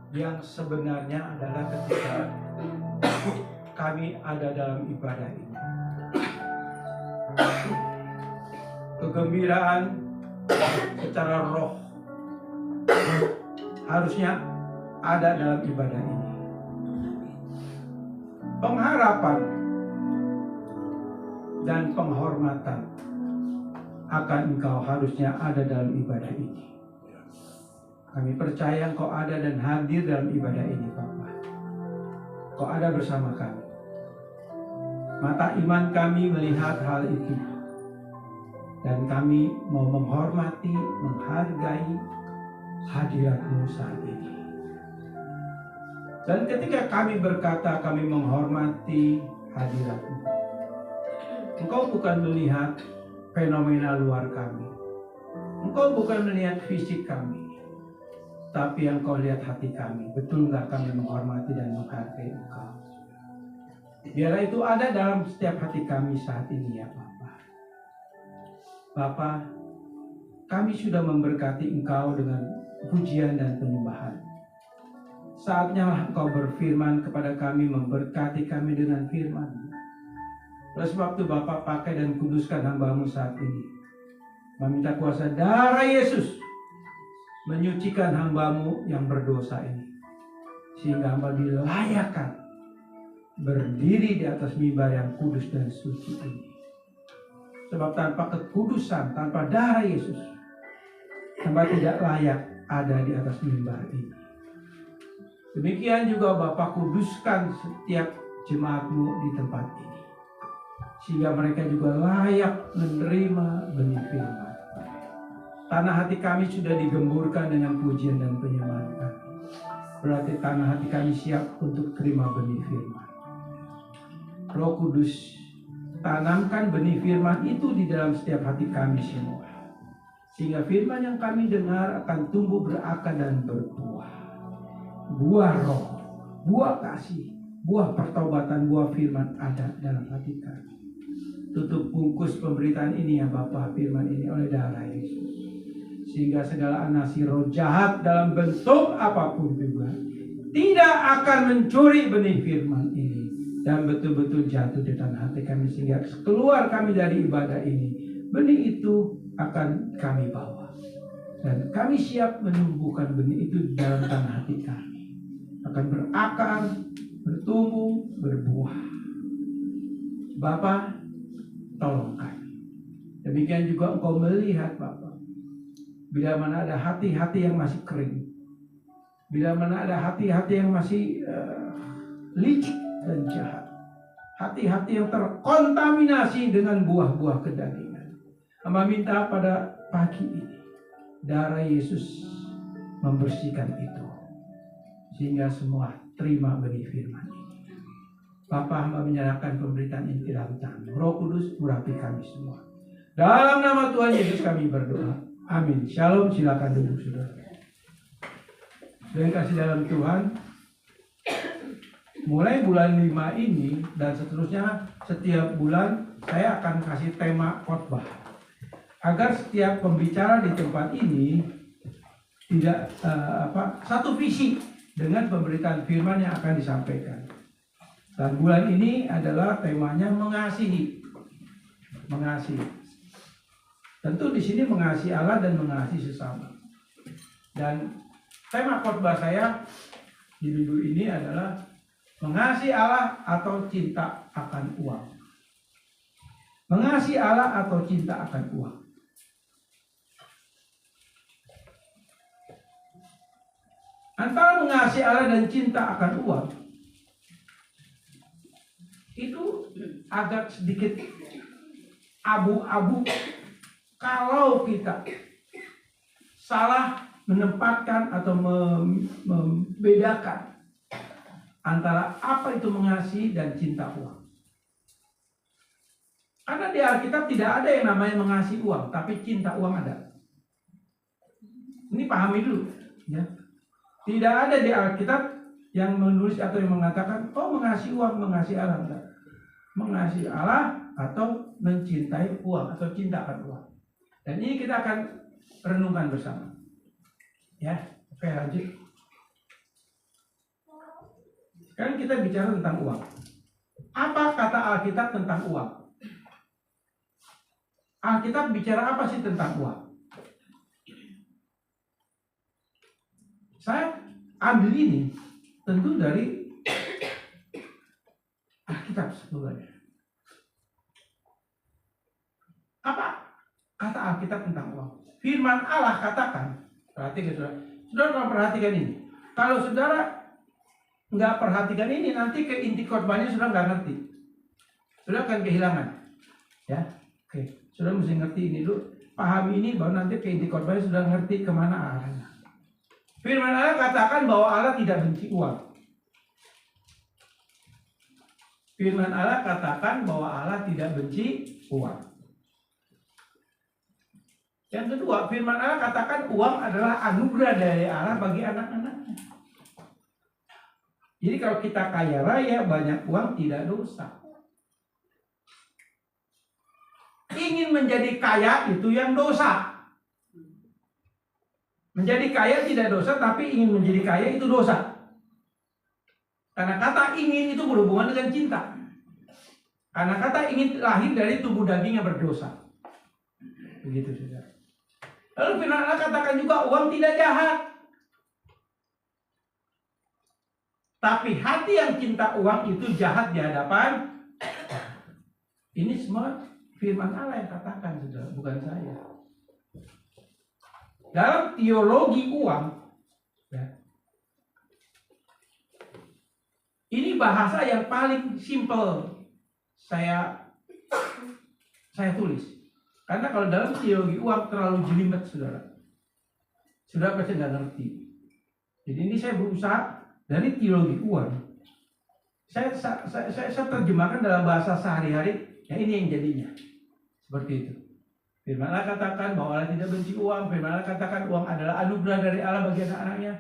yang sebenarnya adalah ketika kami ada dalam ibadah ini. Kegembiraan secara roh harusnya ada dalam ibadah ini. Pengharapan dan penghormatan akan Engkau harusnya ada dalam ibadah ini. Kami percaya Engkau ada dan hadir dalam ibadah ini, Bapa. Engkau ada bersama kami. Mata iman kami melihat hal itu. Dan kami mau menghormati, menghargai hadirat-Mu saat ini. Dan ketika kami berkata kami menghormati hadirat-Mu, Engkau bukan melihat fenomena luar kami. Engkau bukan melihat fisik kami. Tapi yang Kau lihat hati kami. Betul nggak kami menghormati dan menghargai Engkau? Biarlah itu ada dalam setiap hati kami saat ini ya Bapa. Bapa, kami sudah memberkati Engkau dengan pujian dan penyembahan. Saatnya Engkau berfirman kepada kami, memberkati kami dengan firman. Oleh sebab itu Bapa, pakai dan kuduskan hamba-Mu saat ini. Meminta kuasa darah Yesus menyucikan hamba-Mu yang berdosa ini. Sehingga hamba dilayakkan berdiri di atas mimbar yang kudus dan suci ini. Sebab tanpa kekudusan, tanpa darah Yesus, hamba tidak layak ada di atas mimbar ini. Demikian juga Bapa, kuduskan setiap jemaat-Mu di tempat ini. Sehingga mereka juga layak menerima benih firman. Tanah hati kami sudah digemburkan dengan pujian dan penyembahan kami. Berarti tanah hati kami siap untuk terima benih firman. Roh Kudus, tanamkan benih firman itu di dalam setiap hati kami semua. Sehingga firman yang kami dengar akan tumbuh berakar dan berbuah. Buah roh, buah kasih, buah pertobatan, buah firman ada dalam hati kami. Tutup bungkus pemberitaan ini ya Bapa, firman ini oleh darah Yesus. Sehingga segala anasi roh jahat dalam bentuk apapun juga tidak akan mencuri benih firman ini. Dan betul-betul jatuh di tanah hati kami. Sehingga keluar kami dari ibadah ini, benih itu akan kami bawa. Dan kami siap menumbuhkan benih itu dalam tanah hati kami. Akan berakar, bertumbuh, berbuah. Bapa, tolong kami. Demikian juga Engkau melihat Bapa, bila mana ada hati-hati yang masih kering, bila mana ada hati-hati yang masih licik dan jahat, hati-hati yang terkontaminasi dengan buah-buah kedagingan. Hamba minta pada pagi ini, darah Yesus membersihkan itu, sehingga semua terima benih firman ini. Bapa, hamba menyerahkan pemberitaan ini ke dalam tangan. Roh Kudus, urapi kami semua. Dalam nama Tuhan Yesus kami berdoa. Amin. Shalom. Silakan duduk saudara. Dengan kasih dalam Tuhan, mulai bulan 5 ini dan seterusnya setiap bulan saya akan kasih tema khotbah. Agar setiap pembicara di tempat ini tidak satu visi dengan pemberitaan firman yang akan disampaikan. Dan bulan ini adalah temanya mengasihi. Mengasihi. Tentu di sini mengasihi Allah dan mengasihi sesama. Dan tema khotbah saya di minggu ini adalah mengasihi Allah atau cinta akan uang. Mengasihi Allah atau cinta akan uang. Antara mengasihi Allah dan cinta akan uang itu agak sedikit abu-abu kalau kita salah menempatkan atau membedakan antara apa itu mengasihi dan cinta uang. Karena di Alkitab tidak ada yang namanya mengasihi uang, tapi cinta uang ada. Ini pahami dulu, ya. Tidak ada di Alkitab yang menulis atau yang mengatakan, oh mengasihi uang, mengasihi Allah. Enggak. Mengasihi Allah atau mencintai uang atau cinta akan uang. Dan ini kita akan renungkan bersama. Ya, oke lanjut. Sekarang kita bicara tentang uang. Apa kata Alkitab tentang uang? Alkitab bicara apa sih tentang uang? Saya ambil ini tentu dari Alkitab sebenarnya. Apa kata Alkitab tentang uang? Firman Allah katakan, perhatikan saudara. Saudara kalau perhatikan ini. Kalau saudara nggak perhatikan ini, nanti ke inti khotbahnya saudara nggak ngerti. Saudara akan kehilangan. Ya, oke. Saudara mesti ngerti ini dulu. Pahami ini, baru nanti ke inti khotbahnya saudara ngerti kemana arahnya. Firman Allah katakan bahwa Allah tidak benci uang. Firman Allah katakan bahwa Allah tidak benci uang. Yang kedua, firman Allah katakan uang adalah anugerah dari Allah bagi anak-anaknya. Jadi kalau kita kaya raya, banyak uang, tidak dosa. Ingin menjadi kaya itu yang dosa. Menjadi kaya tidak dosa, tapi ingin menjadi kaya itu dosa. Karena kata ingin itu berhubungan dengan cinta. Karena kata ingin lahir dari tubuh daging yang berdosa. Begitu saudara. Lalu firman Allah katakan juga uang tidak jahat. Tapi hati yang cinta uang itu jahat di hadapan. Ini semua firman Allah yang katakan, saudara, bukan saya. Dalam teologi uang, ya, ini bahasa yang paling simple saya tulis. Karena kalau dalam teologi uang terlalu jelimet, saudara. Saudara pasti nggak ngerti. Jadi ini saya berusaha dari teologi uang. Saya terjemahkan dalam bahasa sehari-hari. Ya ini yang jadinya. Seperti itu. Firman Allah katakan bahwa Allah tidak benci uang. Firman Allah katakan uang adalah anugerah dari Allah bagi anak-anaknya.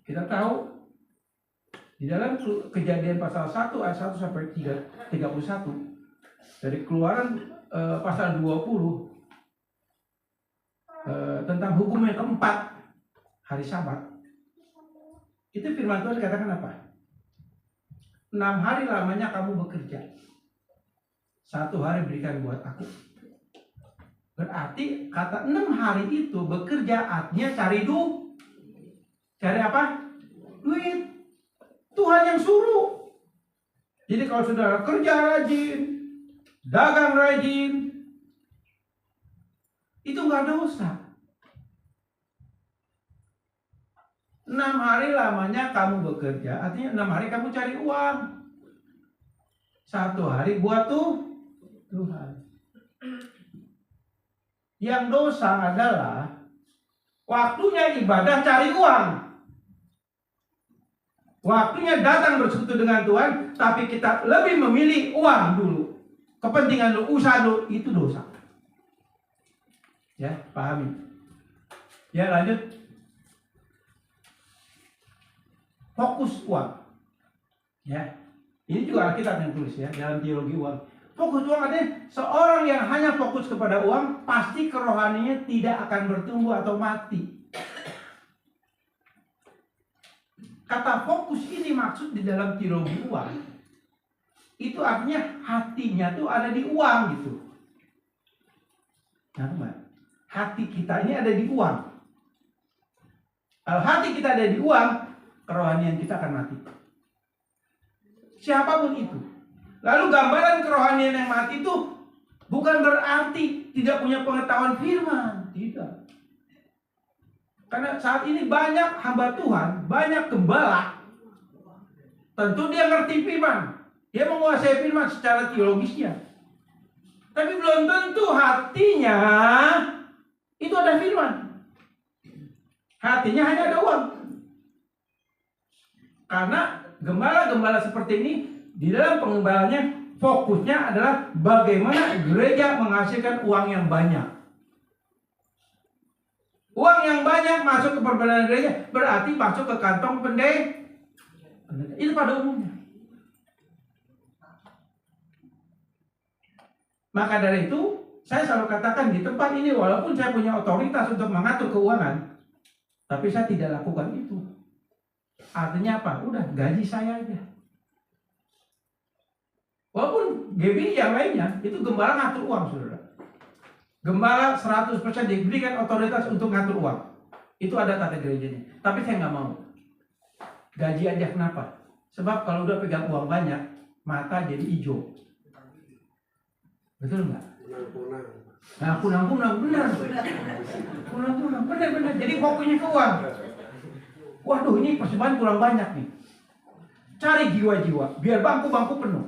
Kita tahu di dalam Kejadian pasal 1 ayat 1 sampai 31 dari Keluaran pasal 20 tentang hukum yang keempat, hari Sabat. Itu firman Tuhan katakan apa? 6 hari lamanya kamu bekerja, 1 hari berikan buat aku. Berarti kata 6 hari itu bekerja artinya cari duit. Cari apa? Duit. Tuhan yang suruh. Jadi kalau saudara kerja rajin, dagang rajin, itu nggak dosa. 6 hari lamanya kamu bekerja, artinya 6 hari kamu cari uang. 1 hari buat Tuhan. Yang dosa adalah waktunya ibadah cari uang. Waktunya datang bersekutu dengan Tuhan, tapi kita lebih memilih uang dulu. Kepentingan dulu, usaha dulu, itu dosa. Ya, pahami. Ya, lanjut. Fokus uang. Ya. Ini juga Alkitab yang tulis ya, dalam teologi uang. Fokus uang artinya seorang yang hanya fokus kepada uang, pasti kerohaniannya tidak akan bertumbuh atau mati. Kata fokus ini maksud di dalam teologi uang. Itu artinya hatinya tuh ada di uang gitu. Nah, teman, hati kita ini ada di uang. Kalau hati kita ada di uang, kerohanian kita akan mati. Siapapun itu. Lalu gambaran kerohanian yang mati itu bukan berarti tidak punya pengetahuan firman. Tidak. Karena saat ini banyak hamba Tuhan, banyak gembala. Tentu dia ngerti firman. Dia menguasai firman secara teologisnya. Tapi belum tentu hatinya itu ada firman. Hatinya hanya ada uang. Karena gembala-gembala seperti ini di dalam pengembalanya fokusnya adalah bagaimana gereja menghasilkan uang yang banyak. Uang yang banyak masuk ke perbelanjaan gereja berarti masuk ke kantong pendeta. Itu pada umumnya. Maka dari itu saya selalu katakan di tempat ini walaupun saya punya otoritas untuk mengatur keuangan, tapi saya tidak lakukan itu. Artinya apa? Udah gaji saya aja. Walaupun GBI yang lainnya, itu gembala ngatur uang, saudara. Gembala 100% diberikan otoritas untuk ngatur uang. Itu ada tata gerejanya. Tapi saya nggak mau. Gaji aja kenapa? Sebab kalau udah pegang uang banyak, mata jadi hijau. Betul nggak? Nah, kunang-kunang, benar. Kunang-kunang, benar. Jadi fokusnya ke uang. Waduh, ini persembahan kurang banyak nih. Cari jiwa-jiwa, biar bangku-bangku penuh.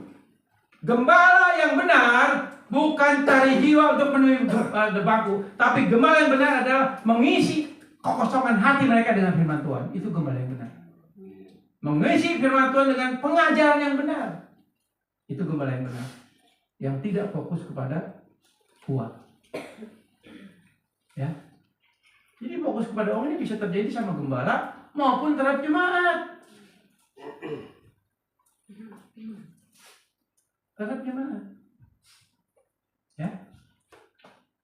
Gembala yang benar bukan cari jiwa untuk penuhi bangku, tapi gembala yang benar adalah mengisi kekosongan hati mereka dengan firman Tuhan. Itu gembala yang benar. Mengisi firman Tuhan dengan pengajaran yang benar. Itu gembala yang benar. Yang tidak fokus kepada uang. Ya. Jadi fokus kepada uang ini bisa terjadi sama gembala maupun terhadap jemaat. Terhadap jemaat. Ya.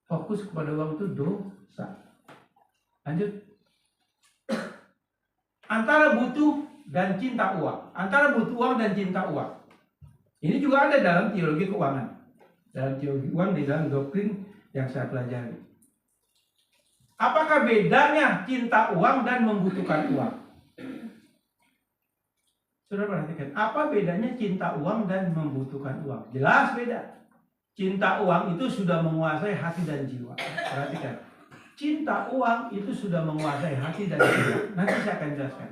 Fokus kepada uang itu dosa. Lanjut. Antara butuh dan cinta uang. Antara butuh uang dan cinta uang. Ini juga ada dalam teologi keuangan. Dalam teologi uang, di dalam doktrin yang saya pelajari. Apakah bedanya cinta uang dan membutuhkan uang? Saudara perhatikan, apa bedanya cinta uang dan membutuhkan uang? Jelas beda. Cinta uang itu sudah menguasai hati dan jiwa. Perhatikan. Cinta uang itu sudah menguasai hati dan jiwa. Nanti saya akan jelaskan.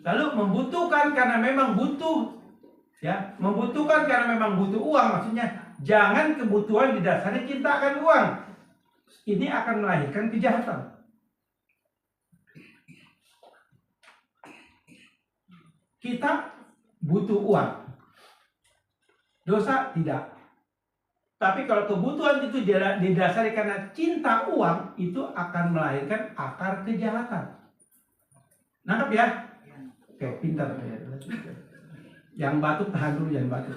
Lalu membutuhkan karena memang butuh, ya, membutuhkan karena memang butuh uang. Maksudnya jangan kebutuhan didasari cinta akan uang. Ini akan melahirkan kejahatan. Kita butuh uang. Dosa tidak. Tapi kalau kebutuhan itu didasari karena cinta uang, itu akan melahirkan akar kejahatan. Nangkep ya? Oke, pintar. Yang batuk tahan dulu, jangan batuk.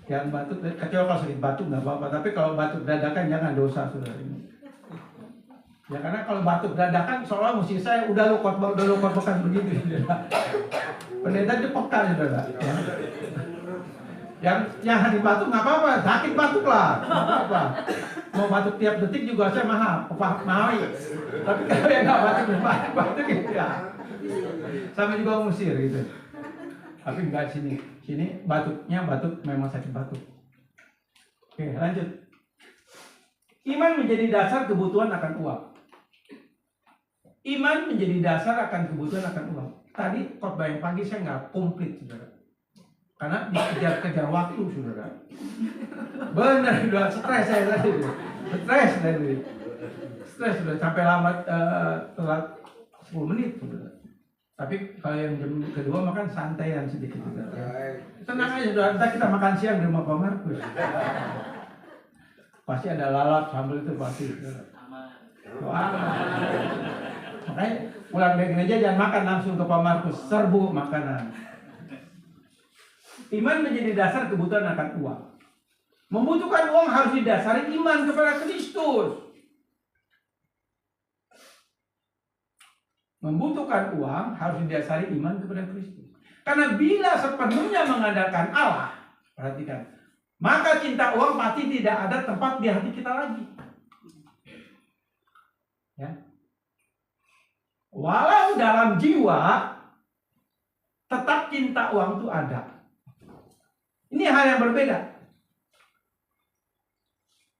Yang batuk, kecuali kalau sakit batuk nggak apa-apa. Tapi kalau batuk dadakan jangan, dosa, saudara ini. Ya karena kalau batuk dadakan seolah mesti saya udah lo khotbahkan begitu, saudara. Pendeta itu peka, saudara. Ya. Yang hari batuk nggak apa-apa, sakit batuk lah, nggak apa-apa. Mau batuk tiap detik juga saya mahal. Tapi kalau yang nggak batuk gitu ya. Sama juga Mesir gitu. Tapi enggak sini batuknya batuk memang sakit batuk. Oke, lanjut. Iman menjadi dasar kebutuhan akan uang. Iman menjadi dasar akan kebutuhan akan uang. Tadi khotbah yang pagi saya nggak komplit, saudara. Karena dikejar-kejar waktu, saudara. Benar, udah stres saya tadi. Stres tadi. Stres sudah sampai lambat telat 10 menit, saudara. Tapi kalau yang jam kedua makan santaian sedikit juga. Tenang aja, saudara. Nanti kita makan siang di rumah Pak Markus. Pasti ada lalap sambal itu pasti. Wah. Makanya pulang dari gereja jangan makan langsung ke Pak Markus, serbu makanan. Iman menjadi dasar kebutuhan akan uang. Membutuhkan uang harus didasari iman kepada Kristus. Membutuhkan uang harus didasari iman kepada Kristus. Karena bila sepenuhnya mengandalkan Allah, perhatikan, maka cinta uang pasti tidak ada tempat di hati kita lagi. Ya. Walau dalam jiwa tetap cinta uang itu ada. Ini hal yang berbeda.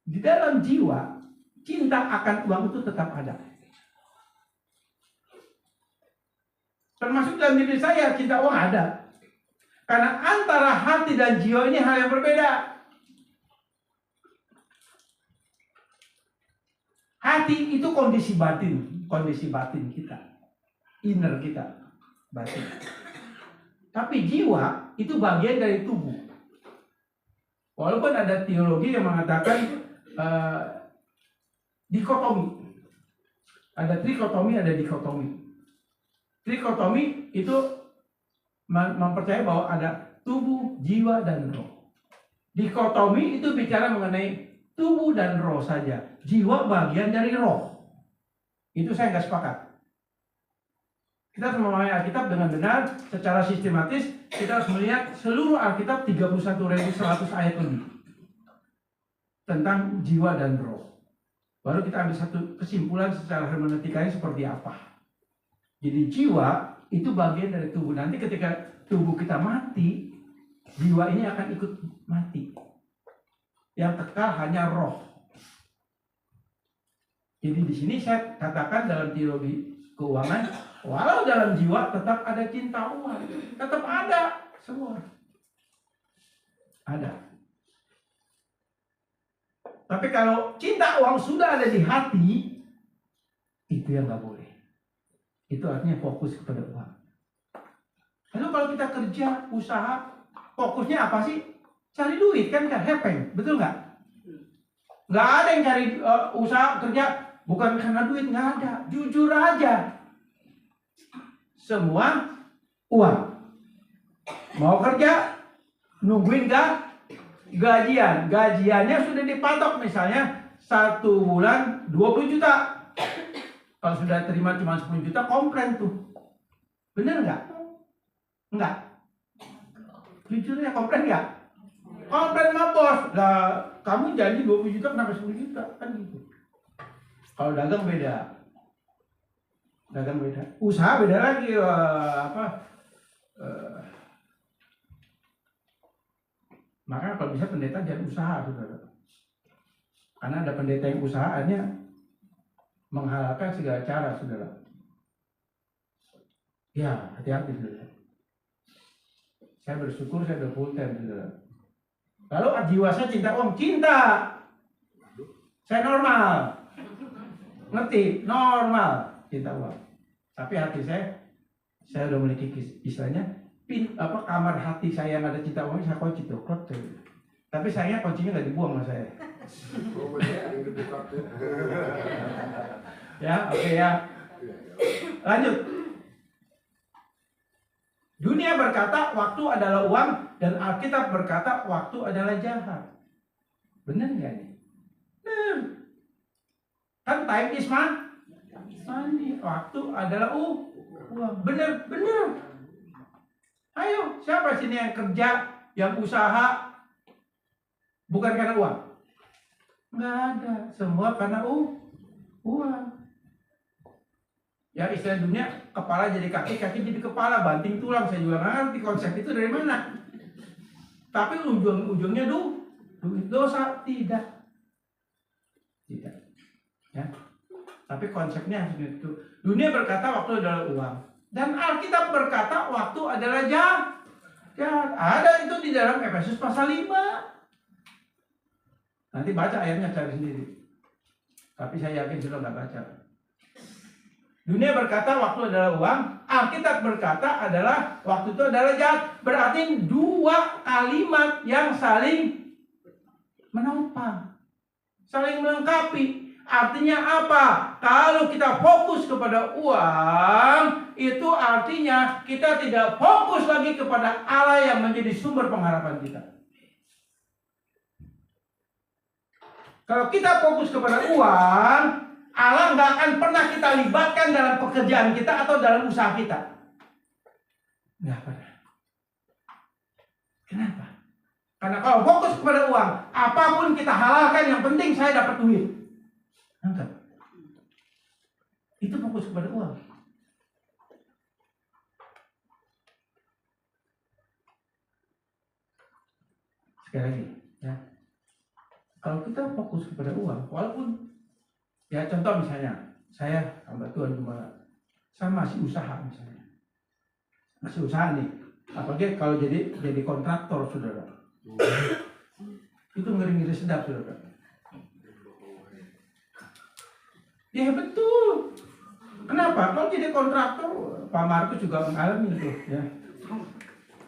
Di dalam jiwa cinta akan uang itu tetap ada. Termasuk dalam diri saya cinta uang ada. Karena antara hati dan jiwa ini hal yang berbeda. Hati itu kondisi batin kita, inner kita, batin. Tapi jiwa itu bagian dari tubuh. Walaupun ada teologi yang mengatakan dikotomi, ada trikotomi, ada dikotomi. Trikotomi itu mempercayai bahwa ada tubuh, jiwa, dan roh. Dikotomi itu bicara mengenai tubuh dan roh saja. Jiwa bagian dari roh. Itu saya nggak sepakat. Kita harus memahami Alkitab dengan benar, secara sistematis. Kita harus melihat seluruh Alkitab 31.100 ayat lebih tentang jiwa dan roh. Baru kita ambil satu kesimpulan secara hermeneutikanya seperti apa. Jadi jiwa itu bagian dari tubuh. Nanti ketika tubuh kita mati, jiwa ini akan ikut mati. Yang kekal hanya roh. Jadi di sini saya katakan dalam teologi keuangan, walau dalam jiwa tetap ada cinta uang, tetap ada semua. Ada. Tapi kalau cinta uang sudah ada di hati, itu yang nggak boleh. Itu artinya fokus kepada uang. Lalu kalau kita kerja, usaha, fokusnya apa sih? Cari duit kan, hepeng, betul nggak? Nggak ada yang cari usaha kerja bukan karena duit, nggak ada. Jujur aja. Semua uang. Mau kerja, nungguin gajian. Gajiannya sudah dipatok, misalnya 1 bulan 20 juta. Kalau sudah terima cuma 10 juta, komplain tuh. Bener nggak? Enggak. Jujurnya komplain nggak? Komplain sama bos. Lah, kamu janji 20 juta kenapa 10 juta? Kan gitu. Kalau dagang beda. Dagang beda. Usaha beda lagi. Makanya kalau bisa pendeta jangan usaha, saudara. Karena ada pendeta yang usahaannya menghalalkan segala cara, saudara. Ya, hati-hati, saudara. Saya bersyukur saya udah full time, saudara. Lalu jiwa saya cinta uang, cinta. Saya normal. Ngerti? Normal cinta uang. Tapi hati saya udah memiliki istilahnya kamar hati saya yang ada cinta uang, saya kunci tuh. Tapi sayangnya kuncinya nggak dibuang sama saya. Ya, oke ya. Lanjut. Dunia berkata waktu adalah uang, dan Alkitab berkata waktu adalah jahat. Benar nggak nih? Benar. Kan time is money. Waktu adalah uang. Benar. Ayo, siapa sini yang kerja, yang usaha bukan karena uang? Nggak ada. Semua karena uang. Ya istilah dunia, kepala jadi kaki, kaki jadi kepala, banting tulang. Saya juga nggak ngerti konsep itu dari mana. Tapi ujung-ujungnya duit, dosa. Tidak. Ya. Tapi konsepnya itu. Dunia berkata waktu adalah uang. Dan Alkitab berkata waktu adalah jahat. Ada itu di dalam Efesus pasal 5. Nanti baca ayatnya cari sendiri. Tapi saya yakin sudah nggak baca. Dunia berkata waktu adalah uang. Alkitab berkata adalah waktu itu adalah jahat. Berarti dua kalimat yang saling menopang, saling melengkapi. Artinya apa? Kalau kita fokus kepada uang, itu artinya kita tidak fokus lagi kepada Allah yang menjadi sumber pengharapan kita. Kalau kita fokus kepada uang, Allah nggak akan pernah kita libatkan dalam pekerjaan kita atau dalam usaha kita. Nggak pernah. Kenapa? Karena kalau fokus kepada uang, apapun kita halalkan, yang penting saya dapat duit. Enggak. Itu fokus kepada uang. Sekali lagi, ya. Kalau kita fokus kepada uang, walaupun ya contoh misalnya, saya hamba Tuhan Gembala, saya masih usaha misalnya, masih usaha nih, apalagi kalau jadi kontraktor, saudara, itu ngeri-ngeri sedap, saudara. Ya betul. Kenapa? Kalau jadi kontraktor, Pak Markus juga mengalami itu, ya.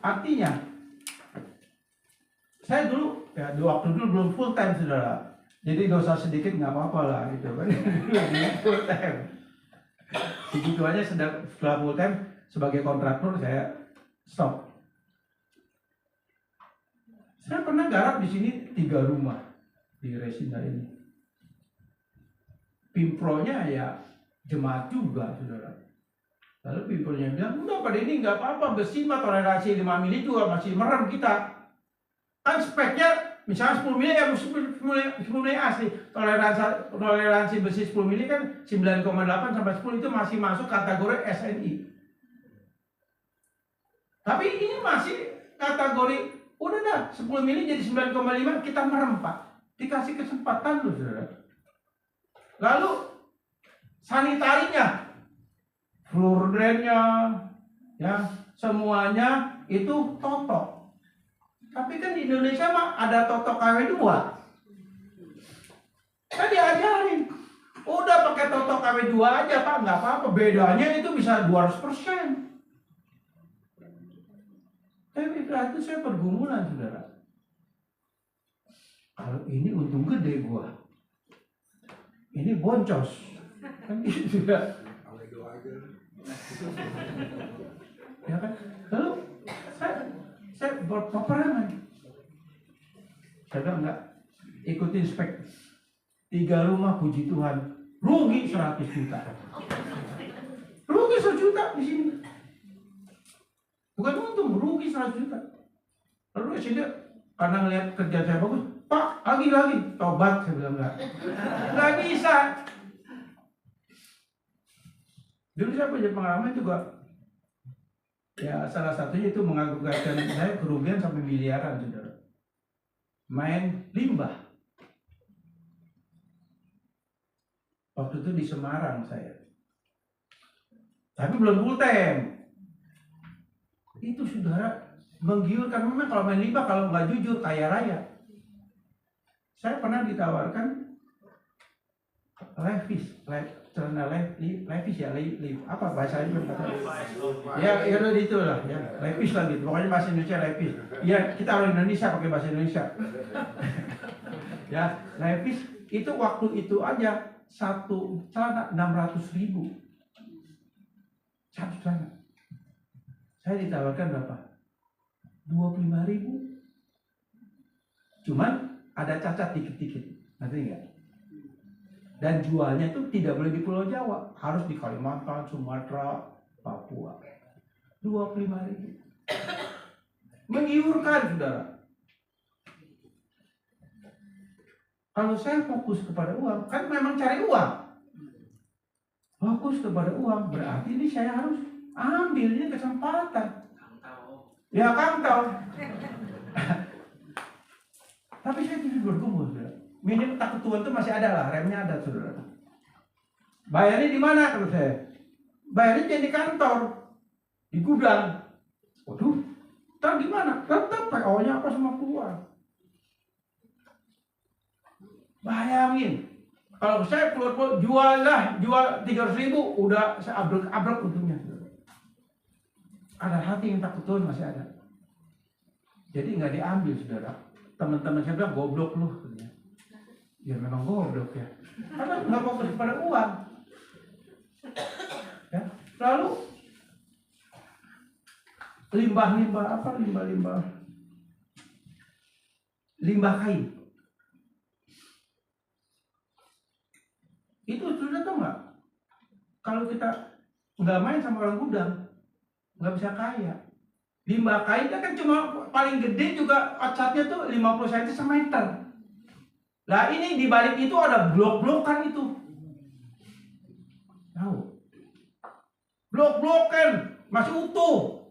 Artinya, saya waktu dulu belum full time, saudara. Jadi dosa sedikit nggak apa-apa lah, gitu kan. Full time. Begitu aja setelah full time sebagai kontraktor saya stop. Saya pernah garap di sini 3 rumah di Resina ini. Pimpronya ya jemaat juga, saudara. Lalu people-nya bilang, udah pada ini nggak apa-apa, besi mah toleransi 5 mili juga masih merem kita. Kan speknya misalnya 10 mili ya 10 mili asli. Toleransi besi 10 mili kan 9,8 sampai 10 itu masih masuk kategori SNI. Tapi ini masih kategori udah dah 10 mili jadi 9,5 kita merem Pak. Dikasih kesempatan loh saudara. Lalu sanitarinya, floor drainnya, ya semuanya itu totok. Tapi kan di Indonesia mah ada totok KW2. Kan diajarin. Udah pakai totok KW2 aja Pak, nggak apa-apa. Bedanya itu bisa 200%. Tapi itu saya pergumulan saudara. Kalau ini untung gede gua. Ini boncos. Kan gitu juga. Ya kan? Lalu saya berpeperangan. Saya bilang enggak, ikutin spek 3 rumah puji Tuhan, rugi 100 juta. Rugi 100 juta di sini. Bukan untung, rugi 100 juta. Lalu sini karena ngelihat kerja saya bagus, Pak, lagi, tobat, saya bilang enggak bisa. Dulu saya punya pengalaman juga. Ya salah satunya itu mengakibatkan saya kerugian sampai miliaran saudara. Main limbah. Waktu itu di Semarang saya. Tapi belum full time. Itu saudara menggiurkan. Memang kalau main limbah kalau nggak jujur kaya raya. Saya pernah ditawarkan levis, celana levis ya, apa bahasanya belum tahu. Ya udah itulah ya, levis lah gitu. Pokoknya bahasa Indonesia levis. Ya kita orang Indonesia pakai bahasa Indonesia. Ya levis itu waktu itu aja satu celana 600.000. Satu celana. Saya ditawarkan berapa? 25.000. Cuman ada cacat dikit-dikit, ngerti nggak? Dan jualnya itu tidak boleh di Pulau Jawa, harus di Kalimantan, Sumatera, Papua. 25.000. Menggiurkan, saudara. Kalau saya fokus kepada uang, kan memang cari uang. Fokus kepada uang, berarti ini saya harus ambil ini kesempatan. Ya kantong. Tapi saya tidak bergumul, saudara. Minim takut Tuhan itu masih ada lah, remnya ada saudara. Bayarnya di mana kalau saya? Bayarnya jadi di kantor, di gudang. Waduh, ntar gimana? Tetap PO-nya apa semua keluar. Bayangin, kalau saya keluar jual 300.000, udah saya abrek untungnya. Ada hati yang takut Tuhan masih ada. Jadi nggak diambil saudara. Teman-teman saya bilang goblok lu. Ya memang goblok ya. Karena nggak fokus pada uang. Ya. Lalu limbah apa? Limbah kain. Itu sudah tahu nggak? Kalau kita nggak main sama orang gudang, nggak bisa kaya. Limbah kain kan cuma paling gede juga catnya tuh 50 cm semeter. Nah ini di balik itu ada blok-blokan itu. Tahu? Blok-blokan masih utuh.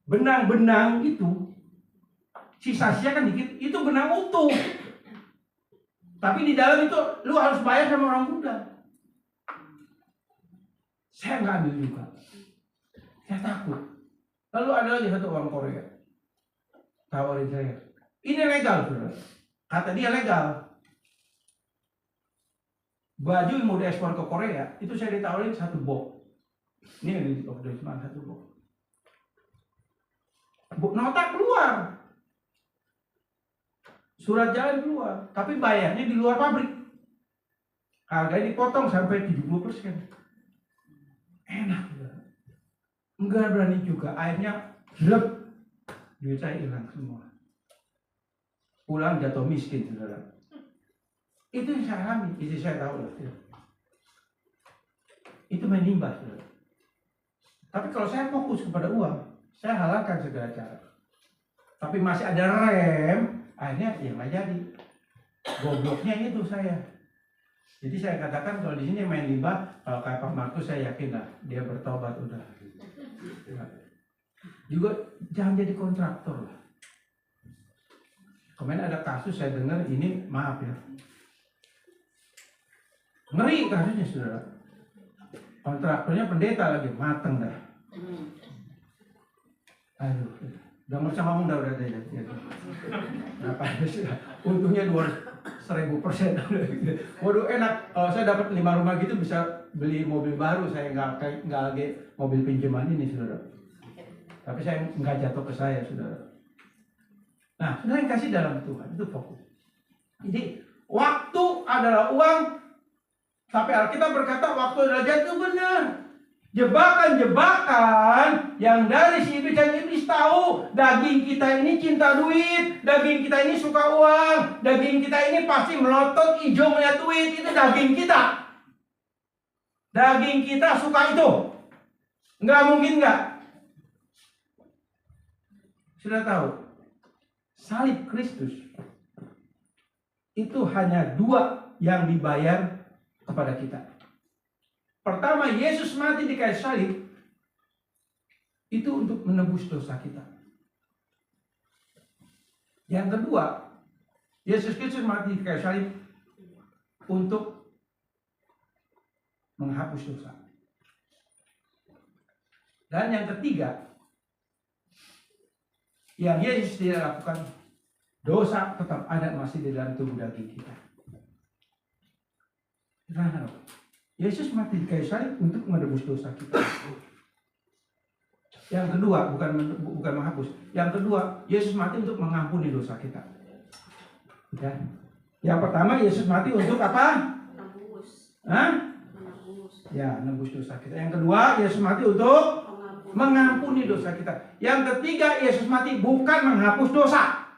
Benang-benang itu sisa-sisa kan dikit, itu benang utuh. Tapi di dalam itu lu harus bayar sama orang gudang. Saya nggak ambil juga. Saya takut. Lalu ada lagi satu orang Korea tawarin saya. Ini legal, saudara. Kata dia legal. Baju yang mau diekspor ke Korea, itu saya ditawarin 1 box. Ini yang di cuma 1 box. Nota keluar. Surat jalan keluar. Tapi bayarnya di luar pabrik. Harganya dipotong sampai 70%. Enak. Enggak berani juga. Akhirnya gelap. Duit saya hilang semua. Pulang jatuh miskin, saudara. Itu yang saya alami, itu saya tahu lah. Itu main limbah, saudara. Tapi kalau saya fokus kepada uang, saya halalkan segala cara. Tapi masih ada rem, akhirnya ya nggak jadi. Gobloknya itu saya. Jadi saya katakan kalau di sini main riba, kalau kayak Pak Markus saya yakin lah dia bertobat udah. Juga jangan jadi kontraktor lah. Kemarin ada kasus saya dengar ini, maaf ya, ngeri kasusnya saudara. Kontraktornya pendeta lagi, mateng dah. Aduh, udah nggak usah ngomong dah udah deh. Apa sih? Untungnya 200.000%. Waduh enak. Kalau saya dapat 5 rumah gitu bisa beli mobil baru. Saya nggak lagi mobil pinjaman ini saudara. Tapi saya nggak jatuh ke saya saudara. Nah, saudara yang kasih dalam Tuhan itu fokus. Jadi waktu adalah uang. Tapi Alkitab berkata waktu adalah jatuh, benar. Jebakan-jebakan yang dari si iblis, dan iblis tahu daging kita ini cinta duit, daging kita ini suka uang, daging kita ini pasti melotot hijau melihat duit, itu daging kita. Daging kita suka itu. Nggak mungkin nggak. Sudah tahu, salib Kristus itu hanya 2 yang dibayar kepada kita. Pertama, Yesus mati di kayu salib itu untuk menebus dosa kita. Yang kedua, Yesus Kristus mati di kayu salib untuk menghapus dosa. Dan yang ketiga, yang Yesus tidak lakukan, dosa tetap ada masih di dalam tubuh daging kita. Nah, Yesus mati di kayu salib untuk menebus dosa kita. Yang kedua, bukan menghapus. Yang kedua, Yesus mati untuk mengampuni dosa kita. Ya. Yang pertama, Yesus mati untuk apa? Menebus. Menebus. Ya, menebus dosa kita. Yang kedua, Yesus mati untuk mengampuni dosa kita. Yang ketiga, Yesus mati bukan menghapus dosa.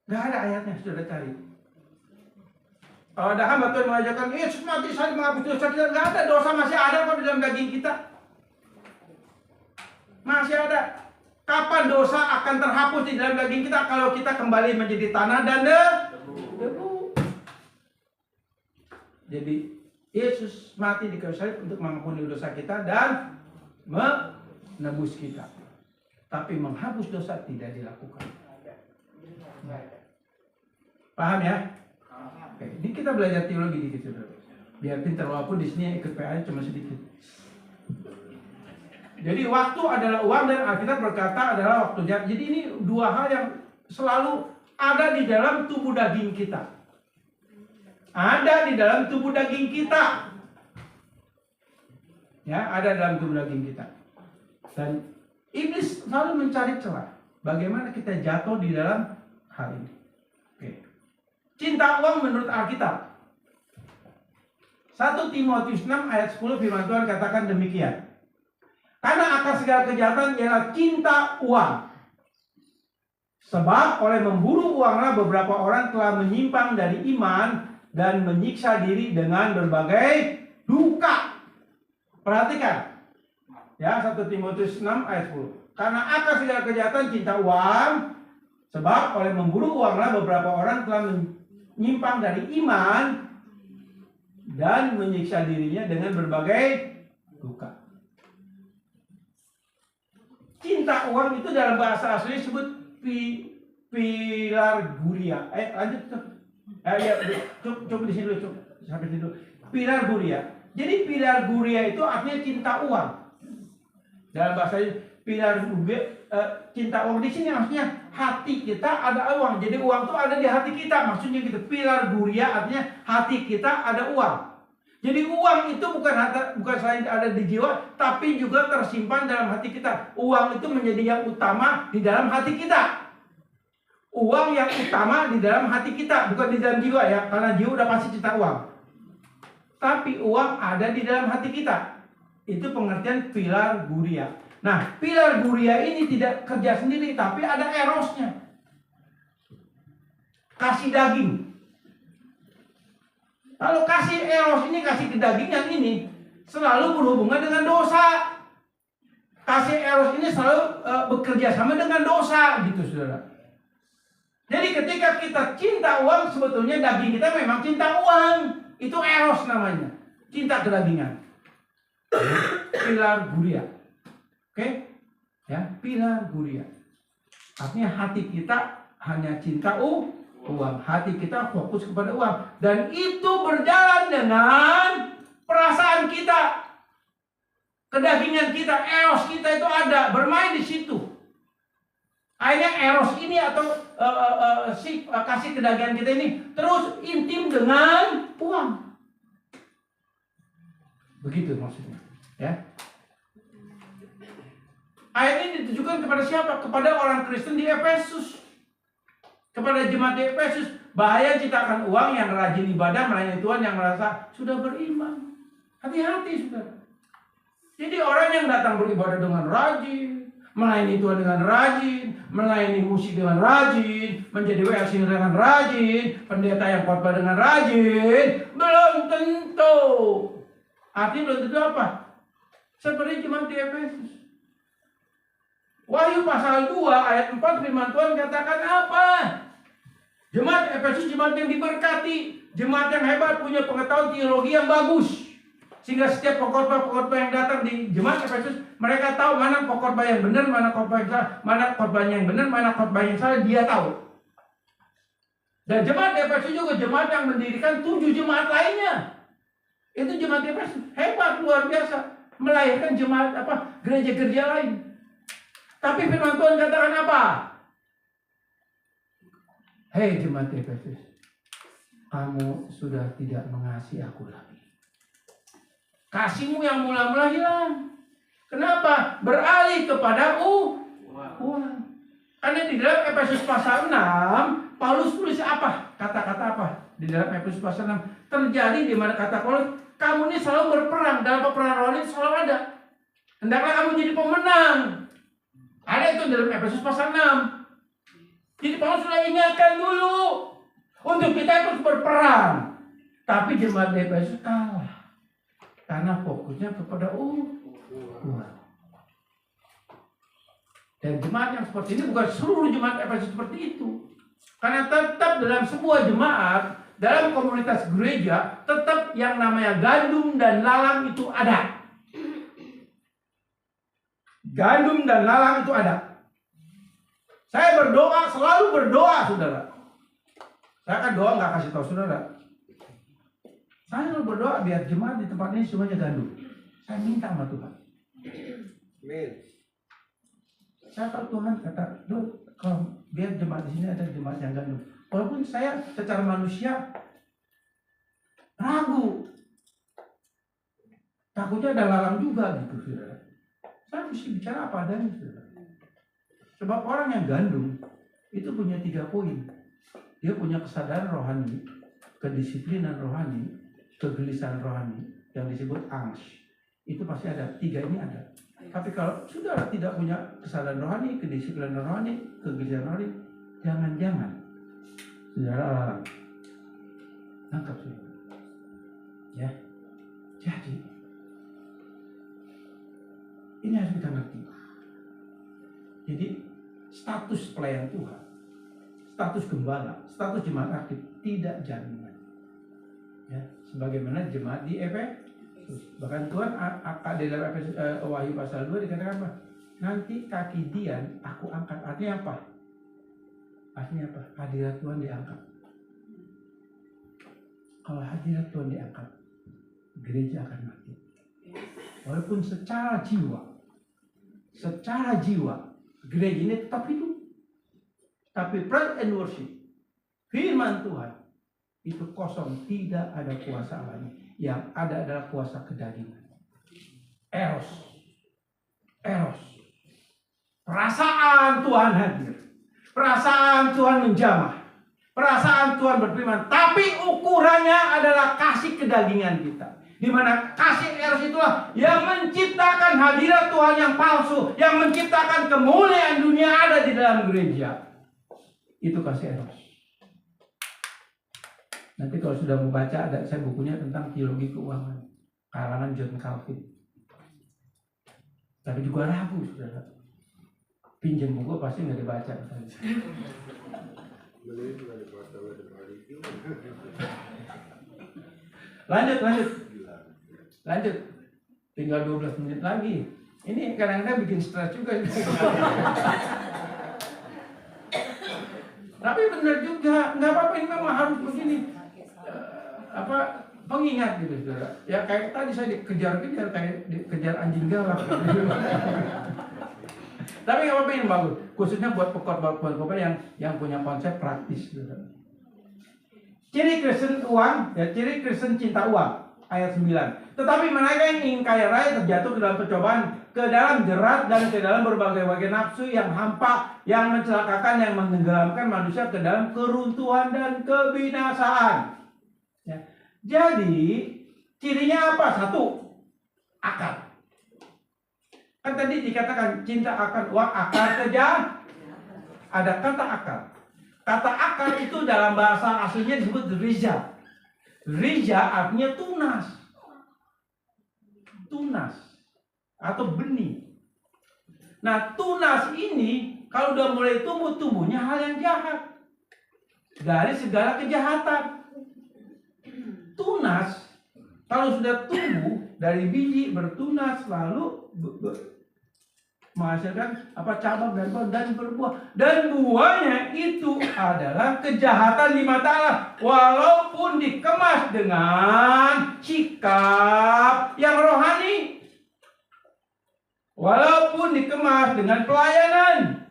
Gak ada ayatnya, sudah cari. Kalau ada hamba Tuhan mengajarkan, Yesus mati salib menghapus dosa kita, gak ada, dosa masih ada kok di dalam daging kita. Masih ada. Kapan dosa akan terhapus di dalam daging kita? Kalau kita kembali menjadi tanah dan debu. Jadi Yesus mati di kayu salib untuk mengampuni dosa kita dan menebus kita. Tapi menghapus dosa tidak dilakukan. Paham ya? Oke, ini kita belajar teologi dikit saudara. Biar pintar, walaupun di sini ikut PA cuma sedikit. Jadi waktu adalah uang dan Alkitab berkata adalah waktunya. Jadi ini 2 hal yang selalu ada di dalam tubuh daging kita. Ada di dalam tubuh daging kita. Ya, ada dalam tubuh daging kita. Dan iblis selalu mencari celah. Bagaimana kita jatuh di dalam hal ini. Oke. Cinta uang menurut Alkitab. 1 Timotius 6 ayat 10 firman Tuhan katakan demikian. Karena akar segala kejahatan ialah cinta uang. Sebab oleh memburu uanglah beberapa orang telah menyimpang dari iman dan menyiksa diri dengan berbagai duka. Perhatikan. Ya, 1 Timotius 6 ayat 10. Karena akar segala kejahatan cinta uang. Sebab oleh memburu uanglah beberapa orang telah menyimpang dari iman dan menyiksa dirinya dengan berbagai duka. Cinta uang itu dalam bahasa asli disebut pilar guria. Lanjut. Coba di sini dulu, sampai situ. Pilar guria. Jadi pilar guria itu artinya cinta uang. Dalam bahasa pilar guria, cinta uang di sini maksudnya hati kita ada uang. Jadi uang itu ada di hati kita. Maksudnya gitu. Pilar guria artinya hati kita ada uang. Jadi uang itu bukan selain ada di jiwa, tapi juga tersimpan dalam hati kita. Uang itu menjadi yang utama di dalam hati kita. Uang yang utama di dalam hati kita, bukan di dalam jiwa ya. Karena jiwa udah pasti cinta uang. Tapi uang ada di dalam hati kita. Itu pengertian pilar guria. Nah, pilar guria ini tidak kerja sendiri, tapi ada erosnya. Kasih daging. Kalau kasih eros ini, kasih kedagingan ini selalu berhubungan dengan dosa. Kasih eros ini selalu bekerja sama dengan dosa, gitu saudara. Jadi ketika kita cinta uang, sebetulnya daging kita memang cinta uang. Itu eros namanya, cinta kedagingan. Pilar guria. Oke? Ya, pilar guria. Artinya hati kita hanya cinta uang. Hati kita fokus kepada uang. Dan itu berjalan dengan perasaan kita. Kedagingan kita, eros kita itu ada, bermain di situ. Akhirnya eros ini atau kasih kedagingan kita ini terus intim dengan uang. Begitu maksudnya, ya. Ayat ini ditujukan kepada siapa? Kepada orang Kristen di Efesus. Kepada jemaat di Efesus. Bahaya ciptakan uang yang rajin ibadah melayani Tuhan yang merasa sudah beriman. Hati-hati saudara. Jadi orang yang datang beribadah dengan rajin, melayani Tuhan dengan rajin, melayani musik dengan rajin, menjadi WLC dengan rajin, pendeta yang khotbah dengan rajin, belum tentu. Artinya belum tentu apa? Seperti jemaat di Efesus. Wahyu pasal 2 ayat 4 firman Tuhan katakan apa? Jemaat Efesus jemaat yang diberkati, jemaat yang hebat, punya pengetahuan teologi yang bagus. Sehingga setiap pengkhotbah yang datang di jemaat Efesus, mereka tahu mana pengkhotbah yang benar, mana khotbah yang salah, mana khotbahnya yang benar, mana khotbah yang salah, dia tahu. Dan jemaat Efesus juga jemaat yang mendirikan 7 jemaat lainnya. Itu jemaat Efesus hebat, luar biasa, melahirkan jemaat gereja-gereja lain. Tapi firman Tuhan katakan apa? Hei jemaat Efesus, kamu sudah tidak mengasihi aku lagi. Kasihmu yang mula-mula hilang. Kenapa? Beralih kepada uang. Karena di dalam Efesus pasal 6, Paulus tulis apa? Kata-kata apa? Di dalam Efesus pasal 6 terjadi di mana kata Paulus, kamu ini selalu berperang, dalam peperangan rohani selalu ada. Hendaklah kamu jadi pemenang. Ada itu dalam Efesus pasal 6. Jadi Paulus sudah ingatkan dulu untuk kita terus berperang. Tapi jemaat di Efesus kalah. Karena fokusnya kepada uang. Dan jemaat yang seperti ini bukan seluruh jemaat Efesus seperti itu. Karena tetap dalam sebuah jemaat, dalam komunitas gereja, tetap yang namanya gandum dan lalang itu ada. Gandum dan lalang itu ada. Saya berdoa, selalu berdoa, saudara. Saya kan doa nggak kasih tahu saudara. Saya selalu berdoa biar jemaat di tempat ini semuanya gandum. Saya minta sama Tuhan. Amin. Saya tahu Tuhan kata, kalau biar jemaat di sini ada jemaat yang gandum. Walaupun saya secara manusia ragu, takutnya ada lalang juga gitu, saudara. Saya mesti bicara apa adanya, saudara. Sebab orang yang gandum itu punya 3 poin. Dia punya kesadaran rohani, kedisiplinan rohani, kegelisahan rohani yang disebut angst. Itu pasti ada. 3 ini ada. Tapi kalau saudara tidak punya kesadaran rohani, kedisiplinan rohani, kegelisahan rohani, jangan-jangan saudara lalang. Tangkap saudara. Ya. Jadi ini harus kita ngerti. Jadi status pelayan Tuhan, status gembala, status jemaat aktif tidak jaminan. Ya, sebagaimana jemaat di Efesus. Bahkan Tuhan di dalam Wahyu pasal 2 dikatakan apa? Nanti kaki Dian aku angkat. Artinya apa? Artinya apa? Hadirat Tuhan diangkat. Kalau hadirat Tuhan diangkat, gereja akan mati. Walaupun secara jiwa gereja ini tetap hidup. Tapi praise and worship, firman Tuhan itu kosong, tidak ada kuasa Allahnya. Yang ada adalah kuasa kedagingan. Eros. Perasaan Tuhan hadir. Perasaan Tuhan menjamah. Perasaan Tuhan berfirman. Tapi ukurannya adalah kasih kedagingan kita. Di mana kasih eros itulah yang menciptakan hadirat Tuhan yang palsu, yang menciptakan kemuliaan dunia ada di dalam gereja. Itu kasih eros. Nanti kalau sudah mau baca, ada saya bukunya tentang teologi keuangan, karangan John Calvin. Tapi juga ragu, saudara. Pinjam buku pasti nggak dibaca. Lanjut. Tinggal 12 menit lagi. Ini kadang-kadang bikin stres juga. Tapi benar juga, nggak apa-apa, ini memang harus begini. Pengingat gitu, saudara. Ya kayak tadi saya dikejar-kejar, kayak dikejar anjing galak. Tapi nggak apa-apa, ini bagus. Khususnya buat pekot-pekot yang punya konsep praktis, saudara. Ciri Kristen uang, ya ciri Kristen cinta uang. Ayat 9. Tetapi mereka yang ingin kaya raya terjatuh ke dalam percobaan, ke dalam jerat, dan ke dalam berbagai-bagai nafsu yang hampa, yang mencelakakan, yang menenggelamkan manusia ke dalam keruntuhan dan kebinasaan. Ya. Jadi cirinya apa? Satu, akal. Kan tadi dikatakan cinta akan uang, akal kejam. Ada kata akal. Kata akal itu dalam bahasa aslinya disebut rija. Rija artinya tunas atau benih. Nah, tunas ini kalau udah mulai tumbuhnya hal yang jahat dari segala kejahatan. Tunas kalau sudah tumbuh dari biji bertunas lalu menghasilkan cabang dan berbuah, dan buahnya itu adalah kejahatan di mata Allah, walaupun dikemas dengan sikap yang rohani, walaupun dikemas dengan pelayanan,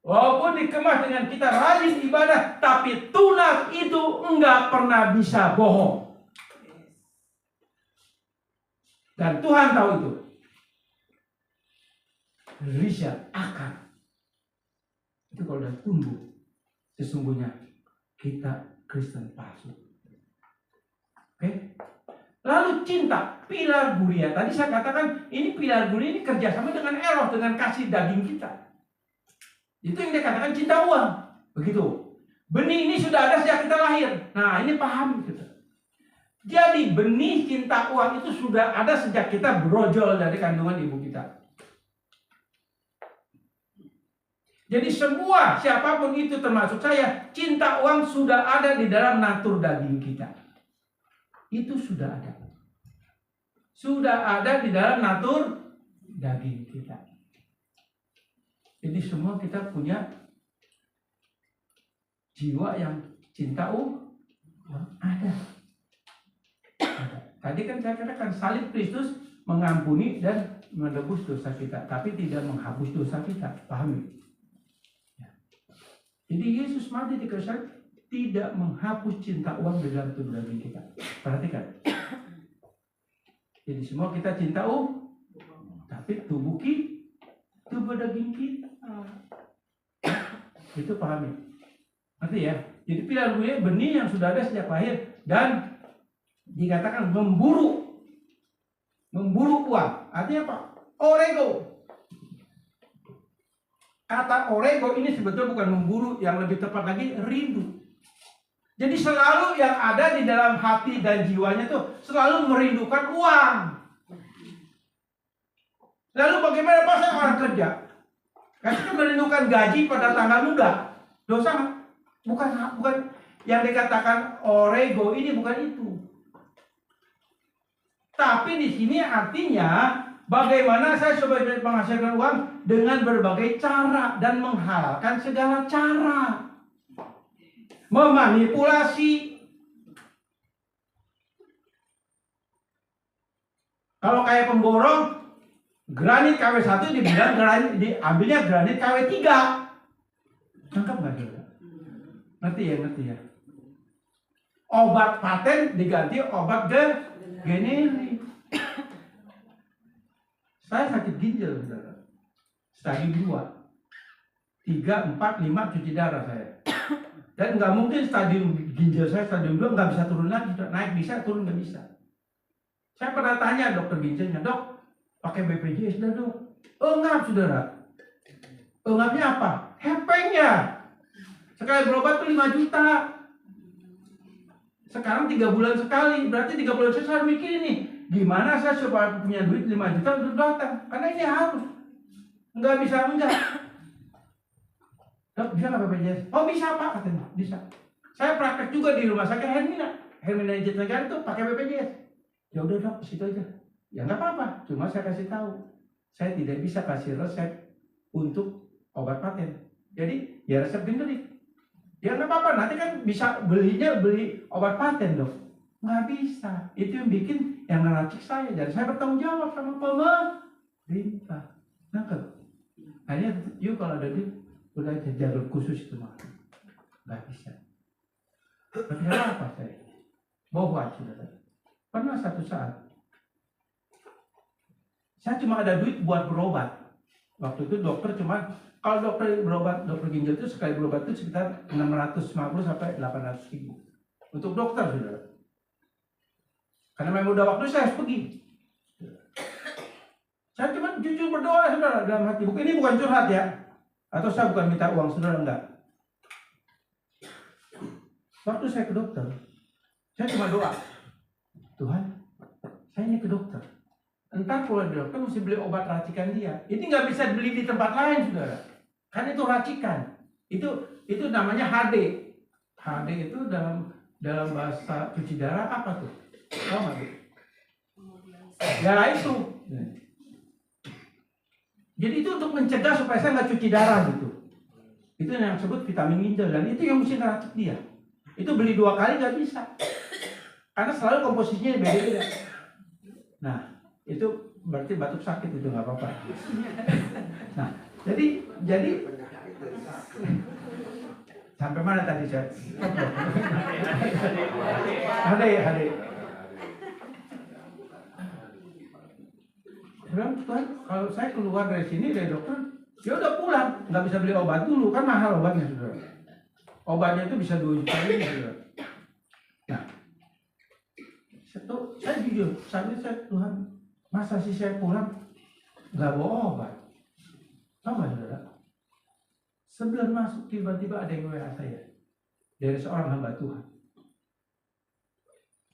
walaupun dikemas dengan kita rajin ibadah, tapi tunas itu enggak pernah bisa bohong, dan Tuhan tahu itu. Risa akar itu kalau sudah tumbuh, sesungguhnya kita Kristen palsu. Oke? Lalu cinta, pilar guria. Tadi saya katakan ini pilar guria ini kerjasama dengan eros, dengan kasih daging kita. Itu yang dia katakan cinta uang. Begitu. Benih ini sudah ada sejak kita lahir. Nah, ini paham kita. Jadi benih cinta uang itu sudah ada sejak kita brojol dari kandungan ibu kita. Jadi semua, siapapun itu termasuk saya, cinta uang sudah ada di dalam natur daging kita. Itu sudah ada. Sudah ada di dalam natur daging kita. Jadi semua kita punya jiwa yang cinta uang. Ada. Tadi kan saya katakan salib Kristus mengampuni dan menebus dosa kita, tapi tidak menghapus dosa kita. Pahami? Jadi Yesus mati di kayu salib tidak menghapus cinta uang di dalam tubuh daging kita. Perhatikan. Jadi semua kita cinta uang, tapi tubuh daging kita. Itu pahami. Ngerti ya? Jadi pilar gue benih yang sudah ada sejak lahir dan dikatakan memburu uang. Artinya apa? Orego. Kata orego ini sebetulnya bukan memburu, yang lebih tepat lagi rindu. Jadi selalu yang ada di dalam hati dan jiwanya tuh selalu merindukan uang. Lalu bagaimana pas orang kerja? Kan merindukan gaji pada tanggal muda. Dosa bukan yang dikatakan orego ini, bukan itu. Tapi di sini artinya bagaimana saya supaya menghasilkan uang dengan berbagai cara dan menghalalkan segala cara. Memanipulasi. Kalau kayak pemborong, granit KW1 diambilnya granit KW3. Nangkap nggak juga? Ngerti ya? Obat paten diganti obat generik. Saya sakit ginjal, saudara. Stadium 2. 3, 4, 5 cuci darah saya. Dan nggak mungkin stadium ginjal saya, stadium 2 nggak bisa turun lagi. Naik bisa, turun nggak bisa. Saya pernah tanya dokter ginjalnya, dok, pakai BPJS dah dok. Enggak, saudara. Enggaknya apa? Hepengnya. Sekali berobat tuh 5 juta. Sekarang 3 bulan sekali, berarti 3 bulan saya mikir nih, gimana saya supaya punya duit 5 juta untuk datang? Karena ini harus. Nggak bisa enggak. Dok, bisa nggak BPJS? Oh bisa Pak, katanya. Bisa. Saya praktek juga di rumah sakit Hermina Jatinegara itu pakai BPJS. Ya udah dok, situ aja. Ya nggak apa-apa, cuma saya kasih tahu. Saya tidak bisa kasih resep untuk obat paten. Jadi ya resep generik. Ya nggak apa-apa, nanti kan bisa beli obat paten dok. Nggak bisa. Itu yang bikin yang ngeracik saya. Jadi saya bertanggung jawab sama pemerintah. Nangkep. Hanya yuk kalau ada di udah ada jalur khusus itu mah. Nggak bisa. Tapi apa saya? Bawa saudara. Pernah satu saat saya cuma ada duit buat berobat. Waktu itu dokter cuma, kalau dokter berobat, dokter ginjal itu sekali berobat itu sekitar 650 sampai 800 ribu. Untuk dokter, saudara. Karena memang udah waktu saya harus pergi. Saya cuma jujur berdoa, saudara, dalam hati. Ini bukan curhat ya. Atau saya bukan minta uang, saudara, enggak. Waktu saya ke dokter, saya cuma doa. Tuhan, saya ini ke dokter. Entar kalau di dokter mesti beli obat racikan dia. Ini nggak bisa beli di tempat lain, saudara. Kan itu racikan. Itu namanya HD. HD itu dalam bahasa cuci darah apa tuh? Tahu nggak? Ya itu. Jadi itu untuk mencegah supaya saya nggak cuci darah gitu. Itu yang disebut vitamin ginjal dan itu yang mesti ngeracik dia. Itu beli 2 kali nggak bisa. Karena selalu komposisinya beda-beda. Nah, itu berarti batuk sakit itu nggak apa-apa. Nah, jadi sampai mana tadi saya? Hade. Bilang Tuhan, kalau saya keluar dari sini dari dokter, ya udah pulang, nggak bisa beli obat dulu kan mahal obatnya saudara. Obatnya itu bisa 2 juta ini saudara. Nah, saya jujur, saat itu saya Tuhan, masa sih saya pulang nggak bawa obat? Tahu nggak saudara? Sebelum masuk tiba-tiba ada yang WA saya dari seorang hamba Tuhan.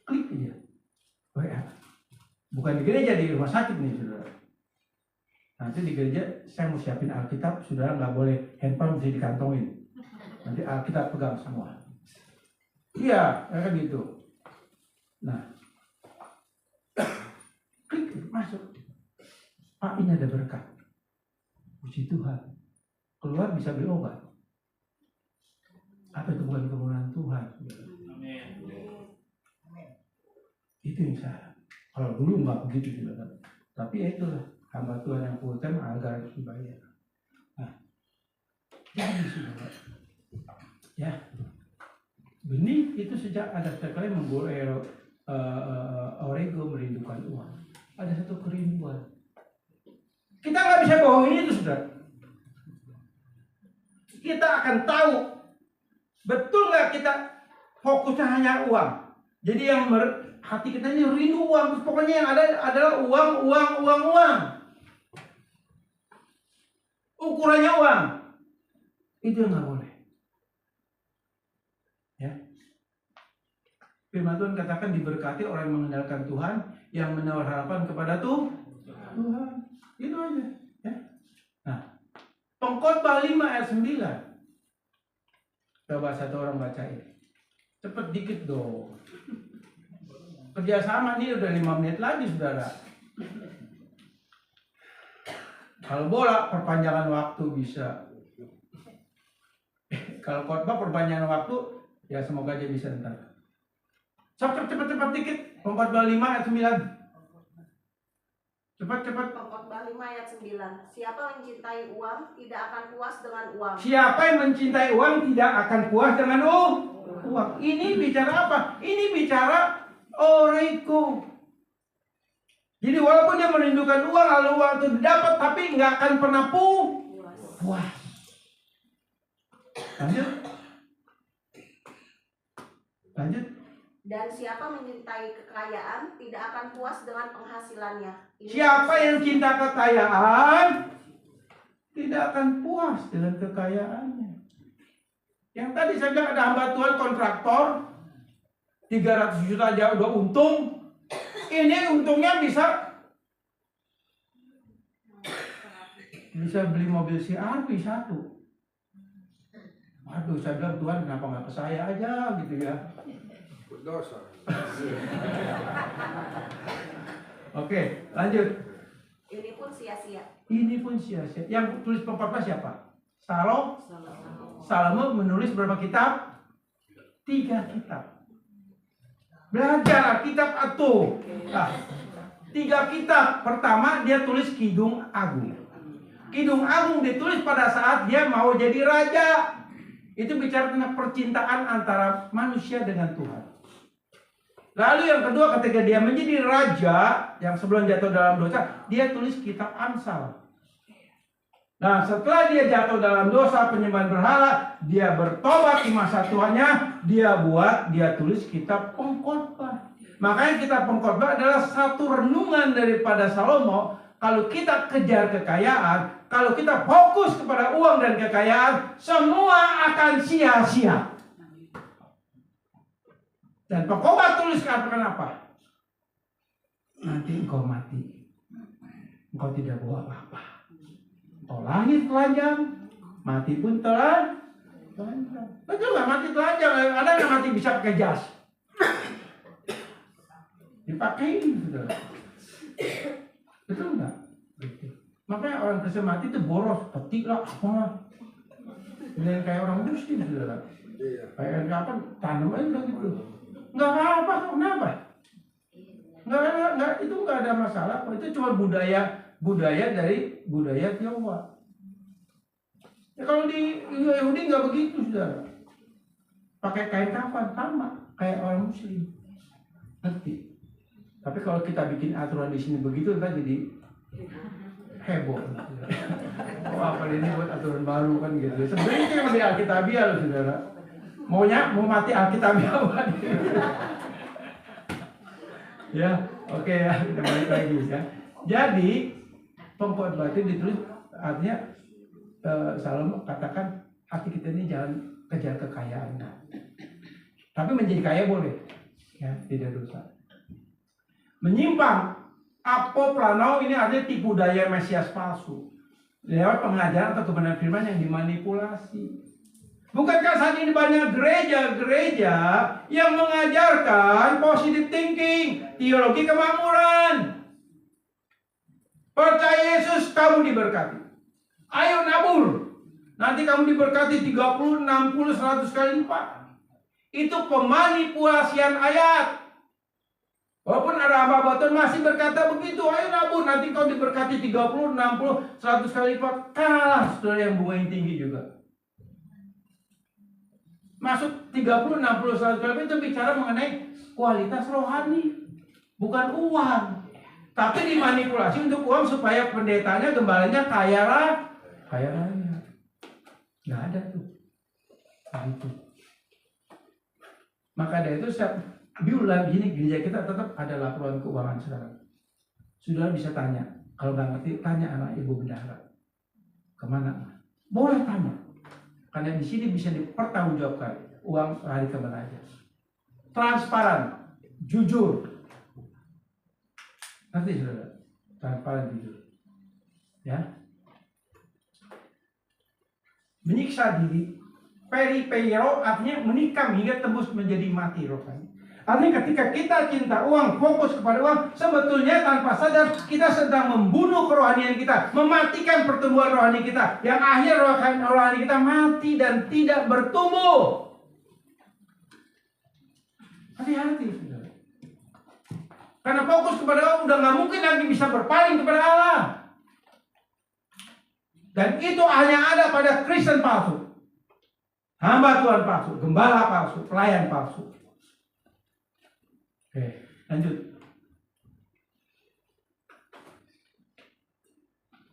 Klik aja WA. Bukan di gereja, di rumah sakit nih saudara. Nanti di gereja saya mau siapin Alkitab, saudara nggak boleh handphone mesti dikantongin. Nanti Alkitab pegang semua. Iya, kayak gitu. Nah, klik masuk. Pak, ini ada berkat. Puji Tuhan. Keluar bisa beli obat. Apa itu bukan kemuliaan Tuhan? Amin. Itu yang saya. Kalau dulu nggak begitu juga. Tapi ya itulah hamba Tuhan yang full time agar dibayar. Nah, jadi saudara, ya benih itu sejak ada sekali menggoleh Orego merindukan uang. Ada satu kerinduan. Kita nggak bisa bohongin itu saudara. Kita akan tahu betul nggak kita fokusnya hanya uang. Jadi yang hati kita ini rindu uang, terus pokoknya yang ada adalah uang. Ukurannya uang. Itu yang nggak boleh. Ya. Firman Tuhan katakan diberkati orang yang mengandalkan Tuhan, yang menaruh harapan kepada Tuhan. Itu aja. Ya. Nah, Pengkhotbah 5 ayat 9. Coba satu orang bacain. Cepet dikit dong. Kerjasama nih udah 5 menit lagi saudara. Kalau bola perpanjangan waktu bisa. Kalau khotbah perpanjangan waktu ya semoga aja bisa ntar. Cepet dikit. Pengkhotbah 5 ayat 9. Cepat. Pengkhotbah 5 ayat 9. Siapa mencintai uang tidak akan puas dengan uang. Siapa yang mencintai uang tidak akan puas dengan uang. Ini bicara apa? Ini bicara Orego. Jadi walaupun dia merindukan uang lalu uang itu didapat tapi nggak akan pernah puas. Lanjut. Dan siapa mencintai kekayaan tidak akan puas dengan penghasilannya. Siapa yang cinta kekayaan tidak akan puas dengan kekayaannya. Yang tadi saya bilang ada hamba Tuhan kontraktor, 300 juta aja udah untung. Ini untungnya bisa beli mobil CR-V 1. Waduh, saya bilang Tuhan kenapa nggak ke saya aja gitu ya. Berdosa. Oke, lanjut. Ini pun sia-sia. Ini pun sia-sia. Yang tulis pengkhotbah siapa? Salomo menulis berapa kitab? 3 kitab. Belajar kitab atau 3 kitab. Pertama dia tulis Kidung Agung. Kidung Agung ditulis pada saat dia mau jadi raja. Itu bicara tentang percintaan antara manusia dengan Tuhan. Lalu yang kedua, ketika dia menjadi raja, yang sebelum jatuh dalam dosa, dia tulis kitab Amsal. Nah, setelah dia jatuh dalam dosa penyembahan berhala, dia bertobat di masa tuanya, dia tulis kitab Pengkhotbah. Makanya kitab Pengkhotbah adalah satu renungan daripada Salomo. Kalau kita kejar kekayaan, kalau kita fokus kepada uang dan kekayaan, semua akan sia-sia. Dan Pengkhotbah tulis apa? Nanti engkau mati, engkau tidak bawa apa-apa. Engkau lahir telanjang, mati pun telanjang. Betul nggak mati telanjang? Ada nggak mati bisa pakai jas? Dipakai, saudara. Betul nggak? Makanya orang Kristen mati itu boros, petik lah, apa? Ini kayak orang Muslim, saudara. Kayak kapan tanam aja udah gitu. Nggak apa-apa, kenapa? Nggak, itu nggak ada masalah. Itu cuma budaya dari budaya Tionghoa. Ya, kalau di Yahudi nggak begitu, saudara. Pakai kain kafan sama kayak orang Muslim. Ngerti? Tapi kalau kita bikin aturan di sini begitu, ntar jadi heboh. Oh, apa ini buat aturan baru kan gitu. Sebenarnya itu yang lebih alkitabiah loh, saudara. Mau mati alkitabiah buat. Ya, oke ya, kita balik lagi ya. Jadi Pengkhotbah itu ditulis artinya Salomo katakan hati kita ini jangan kejar kekayaan. Tapi menjadi kaya boleh, ya tidak dosa. Menyimpang, apoplanao ini artinya tipu daya Mesias palsu lewat pengajaran atau kebenaran firman yang dimanipulasi. Bukankah saat ini banyak gereja-gereja yang mengajarkan positive thinking, teologi kemakmuran? Percaya Yesus, kamu diberkati. Ayo nabur. Nanti kamu diberkati 30, 60, 100 kali lipat. Itu pemanipulasian ayat. Walaupun ada hamba Tuhan masih berkata begitu, ayo nabur, nanti kau diberkati 30, 60, 100 kali lipat. Kalah saudara yang bunganya tinggi juga. Masuk 30, 60, 100 kali lipat itu bicara mengenai kualitas rohani. Bukan uang. Tapi dimanipulasi untuk uang supaya pendetanya, gembalanya kaya raya. Nggak ada tuh. Gitu. Maka dari itu diulang gini, gereja kita tetap ada laporan keuangan sekarang. Saudara bisa tanya, kalau nggak ngerti tanya anak ibu bendahara. Kemana? Boleh tanya, karena di sini bisa dipertanggungjawabkan uang lari kemana aja. Transparan, jujur. Nanti saudara, transparan jujur. Ya. Menyiksa diri. Peripeiro artinya menikam hingga tembus menjadi mati rohani. Artinya ketika kita cinta uang, fokus kepada uang, sebetulnya tanpa sadar kita sedang membunuh kerohanian kita, mematikan pertumbuhan rohani kita, yang akhir rohani kita mati dan tidak bertumbuh. Hati-hati, saudara. Karena fokus kepada uang udah nggak mungkin lagi bisa berpaling kepada Allah. Dan itu hanya ada pada Kristen palsu. Hamba Tuhan palsu, gembala palsu, pelayan palsu. Oke, lanjut.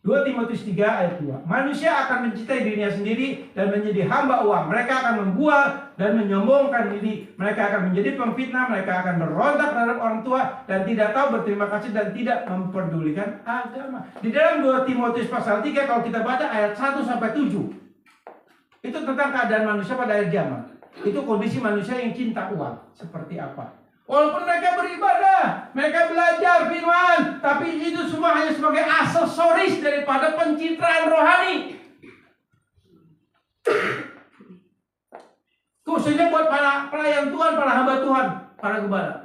2 Timotius 3 ayat 2. Manusia akan mencintai dirinya sendiri dan menjadi hamba uang. Mereka akan membual dan menyombongkan diri. Mereka akan menjadi pemfitnah. Mereka akan berontak terhadap orang tua dan tidak tahu berterima kasih dan tidak memperdulikan agama. Di dalam 2 Timotius pasal 3 kalau kita baca ayat 1 sampai 7. Itu tentang keadaan manusia pada akhir zaman. Itu kondisi manusia yang cinta uang. Seperti apa? Walaupun mereka beribadah, mereka belajar firman, tapi itu semua hanya sebagai aksesoris daripada pencitraan rohani. Khususnya buat para pelayan Tuhan, para hamba Tuhan, para gembala.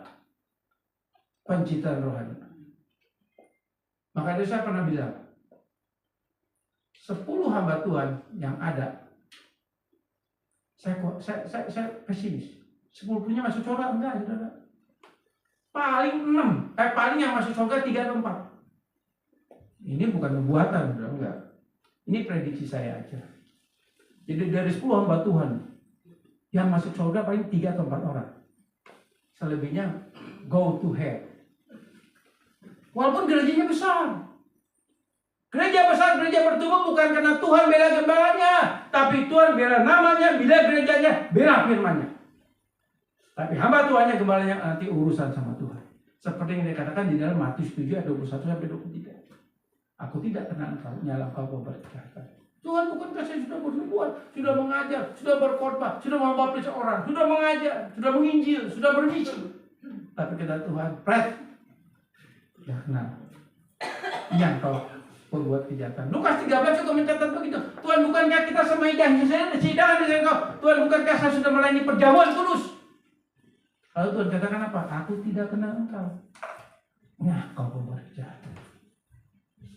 Pencitraan rohani. Maka itu saya pernah bilang, 10 hamba Tuhan yang ada, saya pesimis. 10 punya masuk surga enggak, saudara? Paling 6, paling yang masuk surga 3 atau 4. Ini bukan nubuatan, saudara, enggak. Ini prediksi saya aja. Jadi dari 10 hamba Tuhan yang masuk surga paling 3 atau 4 orang. Selebihnya go to hell. Walaupun gerejanya besar. Gereja besar, gereja bertumbuh bukan karena Tuhan bela gembalanya, tapi Tuhan bela namanya, bela gerejanya, bela firman-Nya. Tapi hamba Tuhannya, gembalanya nanti urusan sama Tuhan. Seperti yang dikatakan di dalam Matius 7 ayat 21-23. Aku tidak kenal engkau, nyala engkau berkata. Tuhan bukankah saya sudah bernubuat, sudah mengajar, sudah berkhotbah, sudah membaptis orang, sudah mengajar, sudah menginjil, sudah bermisi. Tapi kata Tuhan, Fred, ya kenal. Yang kau perbuat kejahatan. Lukas 13 juga mencatat begitu. Tuhan bukankah kita sidang dengan kau? Tuhan bukankah saya sudah melayani perjamuan kudus? Lalu Tuhan katakan apa? Aku tidak kenal engkau. Nah, kau perbuat kejahatan.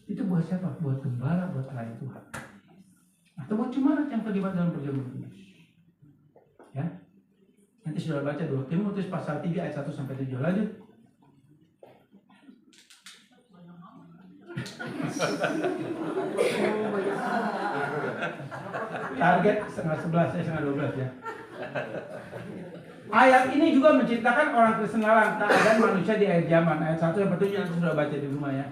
Itu buat siapa? Buat gembala, buat pelayan Tuhan. Atau buat jemaat yang terlibat dalam perjamuan kudus. Ya. Nanti sudah baca 2 Timotius pasal 3 ayat 1-7. Lanjut. Target setengah 11 ya. Ayat ini juga menceritakan orang Kristen larang keadaan manusia di akhir zaman. Ayat 1-7 nanti sudah baca di rumah ya.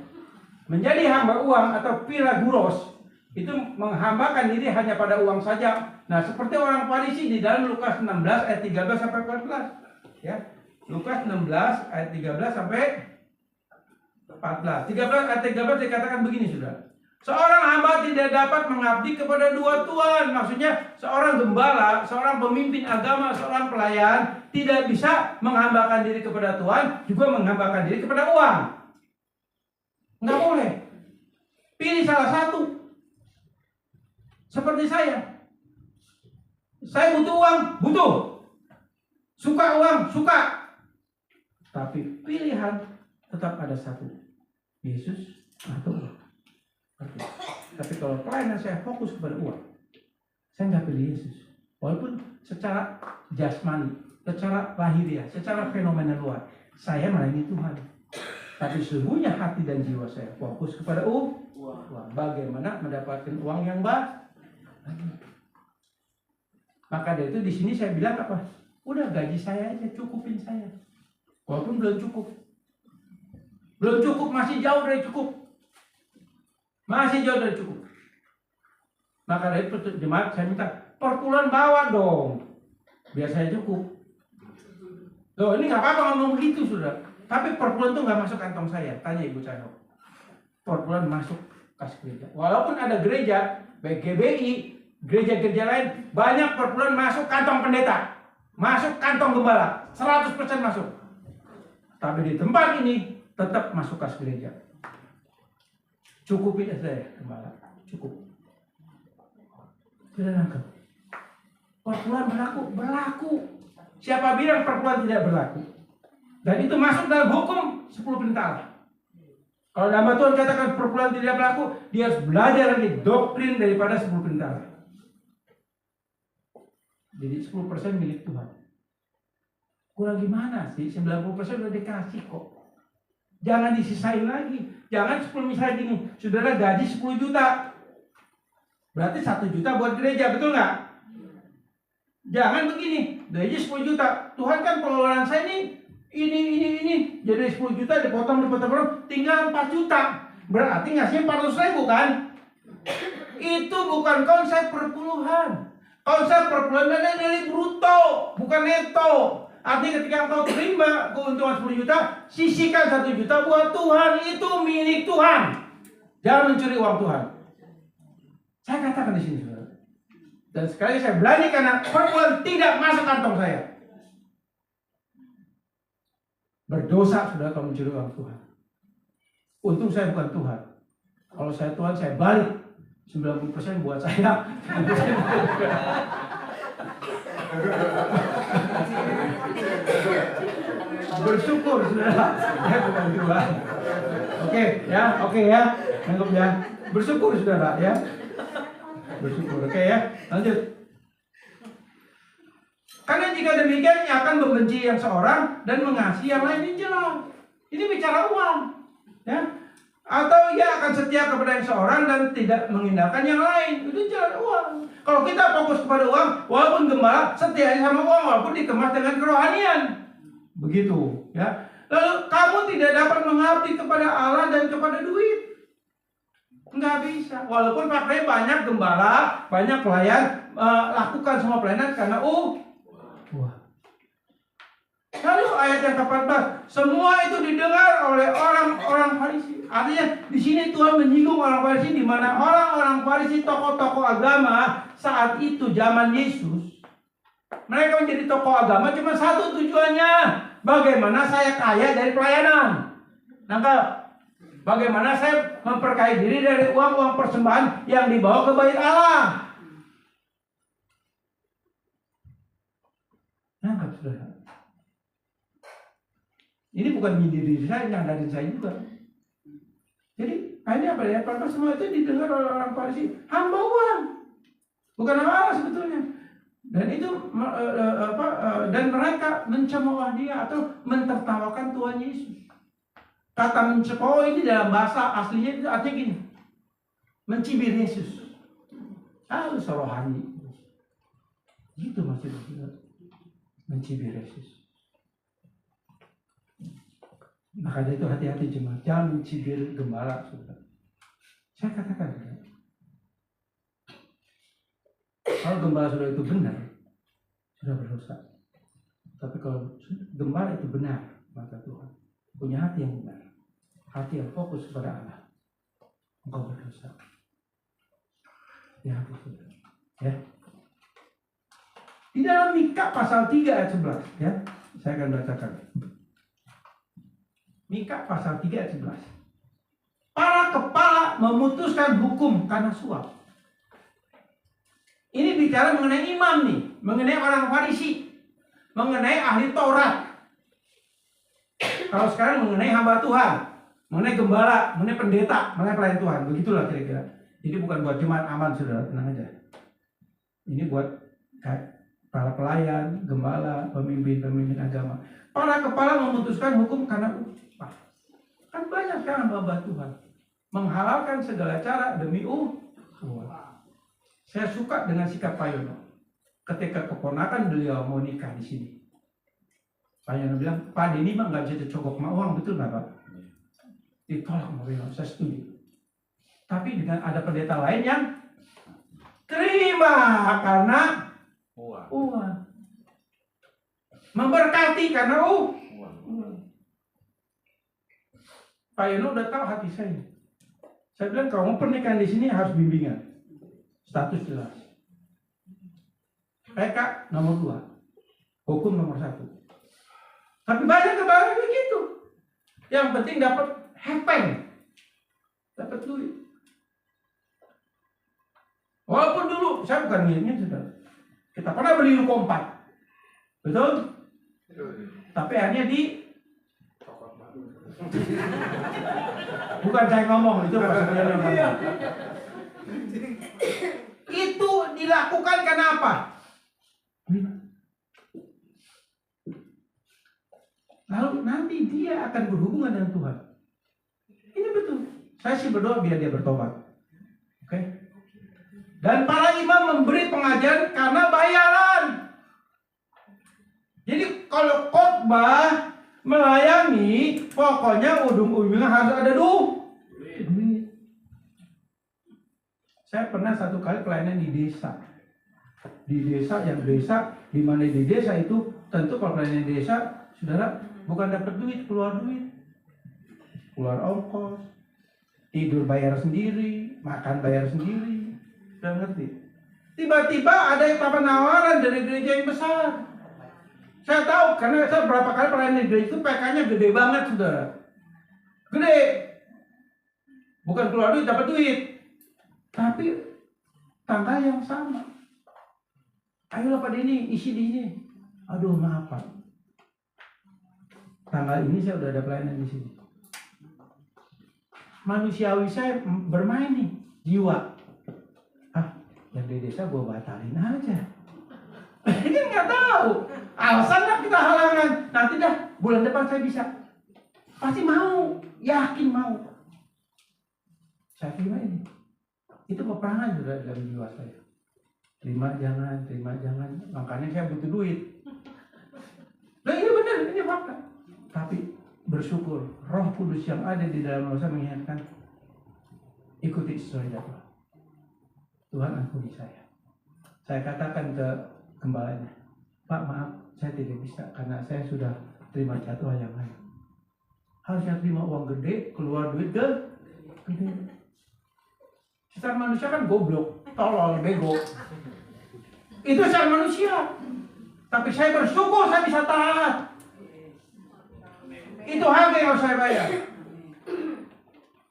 Menjadi hamba uang atau piraguros itu menghambakan diri hanya pada uang saja. Nah, seperti orang Farisi di dalam Lukas 16 ayat 13-14 ya. Lukas 16 ayat 13 sampai 14. 13 ayat 13 dikatakan begini, Saudara. Seorang hamba tidak dapat mengabdi kepada 2 tuan. Maksudnya seorang gembala, seorang pemimpin agama, seorang pelayan tidak bisa menghambakan diri kepada Tuhan, juga menghambakan diri kepada uang. Nggak boleh. Pilih salah satu. Seperti saya. Saya butuh uang, butuh. Suka uang, suka. Tapi pilihan tetap ada satu. Yesus atau uang. Tapi kalau pelayanan saya fokus kepada uang, saya nggak pilih Yesus. Walaupun secara jasmani, secara lahiriah, secara fenomena luar, saya melayani Tuhan. Tapi sesungguhnya hati dan jiwa saya fokus kepada uang. Bagaimana mendapatkan uang yang banyak? Maka dari itu di sini saya bilang apa? Udah gaji saya aja, cukupin saya. Walaupun belum cukup. Belum cukup, masih jauh dari cukup. Masih jauh dari cukup. Maka dari itu jemaat saya minta perpuluhan bawa dong. Biar saya cukup. Loh, ini nggak apa-apa ngomong begitu, Saudara. Tapi perpuluhan itu nggak masuk kantong saya. Tanya ibu saya. Perpuluhan masuk kas gereja. Walaupun ada gereja, baik GBI, gereja-gereja lain, banyak perpuluhan masuk kantong pendeta. Masuk kantong gembala. 100% masuk. Tapi di tempat ini tetap masuk kas gereja. Cukupin saya, gembala. Cukup. Tidak nangkep. Perpuluhan berlaku. Siapa bilang perpuluhan tidak berlaku? Dan itu masuk dalam hukum 10 perintah Allah. Kalau hamba Tuhan katakan perpuluhan tidak berlaku, dia harus belajar lagi doktrin daripada 10 perintah Allah. Jadi 10% milik Tuhan. Kurang gimana sih? 90% udah dikasih kok. Jangan disisain lagi. Jangan 10 misalnya gini, saudara gaji 10 juta. Berarti 1 juta buat gereja, betul nggak? Jangan begini, gaji 10 juta. Tuhan kan pengeluaran saya ini. Jadi 10 juta dipotong, tinggal 4 juta. Berarti ngasih 400.000 kan? Itu bukan konsep perpuluhan. Konsep perpuluhan adalah dari bruto, bukan neto. Artinya ketika engkau terima keuntungan 10 juta, sisihkan 1 juta buat Tuhan. Itu milik Tuhan. Jangan mencuri uang Tuhan. Saya katakan di sini, saudara. Dan sekali saya berani karena perpuluhan tidak masuk kantong saya. Berdosa sudah kalau mencuri uang Tuhan. Untung saya bukan Tuhan. Kalau saya Tuhan, saya balik 90% buat saya. Bersyukur saudara, saya bukan Tuhan. Oke ya, anggap ya. Bersyukur saudara ya. Bersyukur, oke ya. Lanjut. Karena jika demikian ia akan membenci yang seorang dan mengasihi yang lain. Ini jelas. Ini bicara uang, ya. Atau ia akan setia kepada yang seorang dan tidak mengindahkan yang lain. Itu jelas uang. Kalau kita fokus kepada uang, walaupun gembala setia sama uang, walaupun dikemas dengan kerohanian. Begitu, ya. Lalu kamu tidak dapat mengabdi kepada Allah dan kepada duit. Nggak bisa. Walaupun faktanya banyak gembala, banyak pelayan lakukan semua pelayanan karena wah. Lalu ayat yang ke-14, semua itu didengar oleh orang-orang Farisi. Artinya di sini Tuhan menyinggung orang Farisi, di mana orang-orang Farisi tokoh-tokoh agama saat itu zaman Yesus. Mereka menjadi tokoh agama cuma satu tujuannya, bagaimana saya kaya dari pelayanan. Nangkap? Bagaimana saya memperkaya diri dari uang-uang persembahan yang dibawa ke bait Allah. Nangkap saudara? Ini bukan nyindir diri saya, nyandarin saya juga. Jadi akhirnya apa ya? Karena semua itu didengar oleh orang Farisi, hamba uang, bukan hamba Allah sebetulnya. Dan itu dan mereka mencemooh dia atau mentertawakan Tuhan Yesus. Kata mencemooh ini dalam bahasa aslinya itu artinya gini, mencibir Yesus. Harus rohani. Gitu maksudnya, mencibir Yesus. Maka dari itu hati-hati jemaat, jangan mencibir gembala. Saya katakan, kalau gembala sudah itu benar, sudah berdosa. Tapi kalau gembala itu benar, maka Tuhan punya hati yang benar, hati yang fokus kepada Allah, engkau berdosa. Ya, ya. Di dalam Mika pasal 3 ayat 11, ya, saya akan bacakan. Mika pasal 3 ayat 11. Para kepala memutuskan hukum karena suap. Ini bicara mengenai imam nih, mengenai orang Farisi, mengenai ahli Taurat. Kalau sekarang mengenai hamba Tuhan, mengenai gembala, mengenai pendeta, mengenai pelayan Tuhan, begitulah kira-kira. Jadi bukan buat jemaat aman, saudara, tenang aja. Ini buat para pelayan, gembala, pemimpin agama. Para kepala memutuskan hukum karena upah. Kan banyak kan hamba Tuhan menghalalkan segala cara demi uang. Saya suka dengan sikap Pak Yono. Ketika keponakan beliau mau nikah di sini, Pak Yono bilang, Pak Denny mah nggak bisa dicogok sama uang, betul nggak Pak? Ditolak sama beliau, saya setuju. Tapi dengan ada pendeta lain yang terima karena uang. Memberkati karena uang. Pak Yono udah tahu hati saya. Saya bilang kalau mau pernikahan di sini harus bimbingan. Status jelas. PK nomor 2. Hukum nomor 1. Tapi banyak kebanyakan begitu. Yang penting dapat hepeng. Dapat duit. Walaupun dulu saya bukan miliknya sudah. Kita pernah beli ruko 4. Betul? Tapi akhirnya di bukan saya ngomong, itu maksudnya ngomong. Itu dilakukan karena apa? Lalu nanti dia akan berhubungan dengan Tuhan. Ini betul. Saya sih berdoa biar dia bertobat. Oke? Dan para imam memberi pengajaran karena bayaran. Jadi kalau khotbah melayani, pokoknya ujung-ujungnya harus ada duit. Saya pernah satu kali pelayanan di desa. Di desa, di mana di desa itu tentu kalau pelayanan di desa, saudara bukan dapat duit, keluar duit, keluar ongkos, tidur bayar sendiri, makan bayar sendiri, sudah ngerti? Tiba-tiba ada penawaran dari gereja yang besar. Saya tahu karena saya berapa kali pelayanan di gereja itu PK-nya gede banget, saudara. Gede. Bukan keluar duit dapat duit, tapi tanggal yang sama. Ayolah Pak Denny isi di sini. Aduh maaf Pak, tanggal ini saya udah ada pelayanan di sini. Manusiawi saya bermain nih, jiwa. Yang di desa gue batalin aja. Ini nggak tahu. Alasan lah kita halangan. Nanti dah bulan depan saya bisa. Pasti mau, yakin mau. Saya terima ini. Itu peperangan sudah dalam jiwa saya. Terima jangan. Makanya saya butuh duit. Nah ini benar, ini fakta. Tapi bersyukur Roh Kudus yang ada di dalam saya mengingatkan, ikuti sesuai jadwal. Tuhan ampuni saya. Saya katakan ke gembalanya, Pak maaf, saya tidak bisa karena saya sudah terima jadwal yang lain. Harusnya terima uang gede, keluar duit gede. Secara manusia kan goblok, tolol, bego. Itu secara manusia. Tapi saya bersyukur saya bisa taat. Itu harga yang harus saya bayar.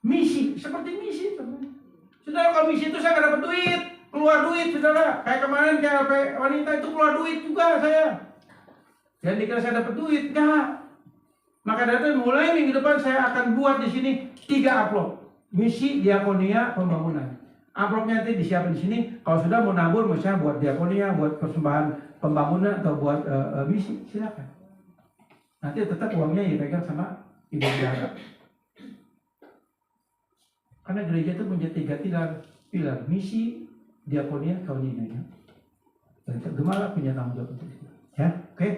Misi, seperti misi. Saudara, kalau misi itu saya nggak dapat duit, keluar duit, saudara. Kayak kemarin KLP wanita itu keluar duit juga saya. Jangan dikira saya dapat duit, enggak. Maka dari itu mulai minggu depan saya akan buat di sini 3 upload. Misi, diakonia, pembangunan. Amplopnya nanti disiapin di sini. Kalau sudah mau nabur, misalnya buat diakonia, buat persembahan pembangunan atau buat misi, silakan. Nanti tetap uangnya dipegang sama ibu biara. Karena gereja itu punya 3 pilar, misi, diakonia, kaunian. Dan gemala punya tanggung jawab untuk itu. Ya, oke.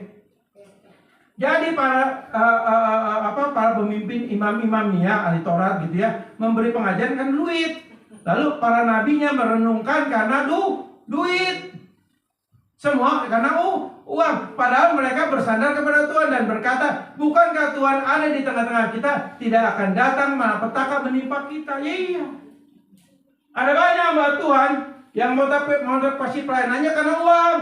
Jadi para pemimpin imam-imamnya, ahli Taurat gitu ya, memberi pengajaran kan duit. Lalu para nabinya merenungkan karena duit. Semua karena uang. Padahal mereka bersandar kepada Tuhan dan berkata, bukankah Tuhan ada di tengah-tengah kita, tidak akan datang malapetaka menimpa kita. Ya, iya. Ada banyak hamba Tuhan yang mau pasti pelayanannya karena uang.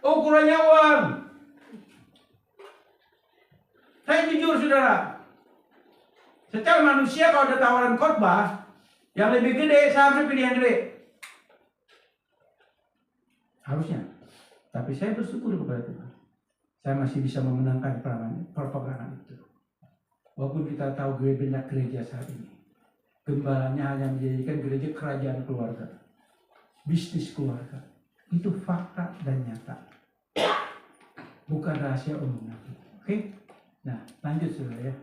Ukurannya uang. Saya jujur saudara, secara manusia kalau ada tawaran khotbah yang lebih gede, saya harus pilih yang gede. Harusnya. Tapi saya bersyukur kepada Tuhan. Saya masih bisa memenangkan peperangan itu. Walaupun kita tahu banyak gereja saat ini, gembalanya hanya menjadikan gereja kerajaan keluarga, bisnis keluarga. Itu fakta dan nyata. Bukan rahasia umum. Oke? Nah, lanjut saudara ya.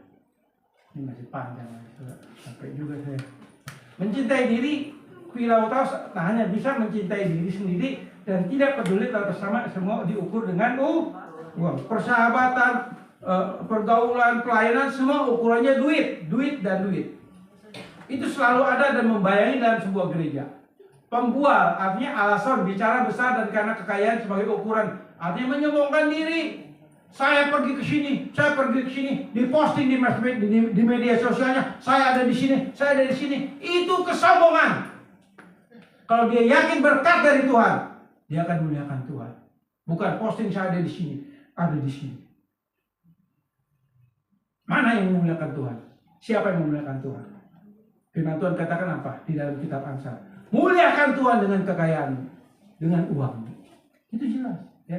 Ini masih panjang saudara. Sampai juga saya. Mencintai diri, Pilau tahu hanya bisa mencintai diri sendiri dan tidak peduli kalau bersama semua diukur dengan uang. Persahabatan, pergaulan, pelayanan semua ukurannya duit. Itu selalu ada dan membayangi dalam sebuah gereja. Pembual artinya alasan bicara besar dan karena kekayaan sebagai ukuran, artinya menyombongkan diri. Saya pergi ke sini, diposting di media sosialnya, saya ada di sini, saya ada di sini. Itu kesombongan. Kalau dia yakin berkat dari Tuhan, dia akan muliakan Tuhan. Bukan posting saya ada di sini. Mana yang memuliakan Tuhan? Siapa yang memuliakan Tuhan? Firman Tuhan katakan apa di dalam kitab Amsal? Muliakan Tuhan dengan kekayaan, dengan uang. Itu jelas, ya.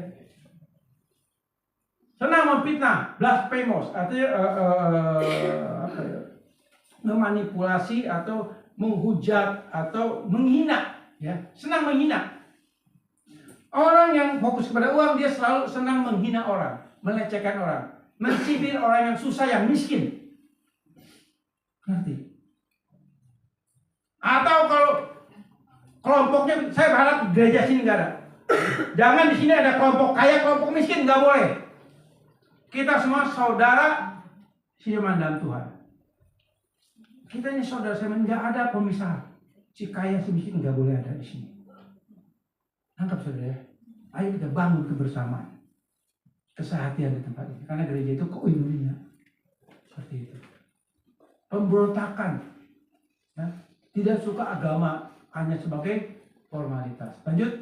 Senang memfitnah, blasphemous, artinya memanipulasi atau menghujat atau menghina, ya. Senang menghina. Orang yang fokus kepada uang dia selalu senang menghina orang, melecehkan orang, mencibir orang yang susah, yang miskin. Ngerti? Atau kalau kelompoknya, saya berharap gereja sini nggak ada. Jangan di sini ada kelompok kaya, kelompok miskin, nggak boleh. Kita semua saudara seiman dalam Tuhan. Kita ini saudara seiman, nggak ada pemisahan. Si kaya, si miskin nggak boleh ada di sini. Anggap saudara ya. Ayo kita bangun kebersamaan, kesehatian di tempat ini. Karena gereja itu koinoninya seperti itu. Pemberontakan, ya. Tidak suka agama hanya sebagai formalitas. Lanjut.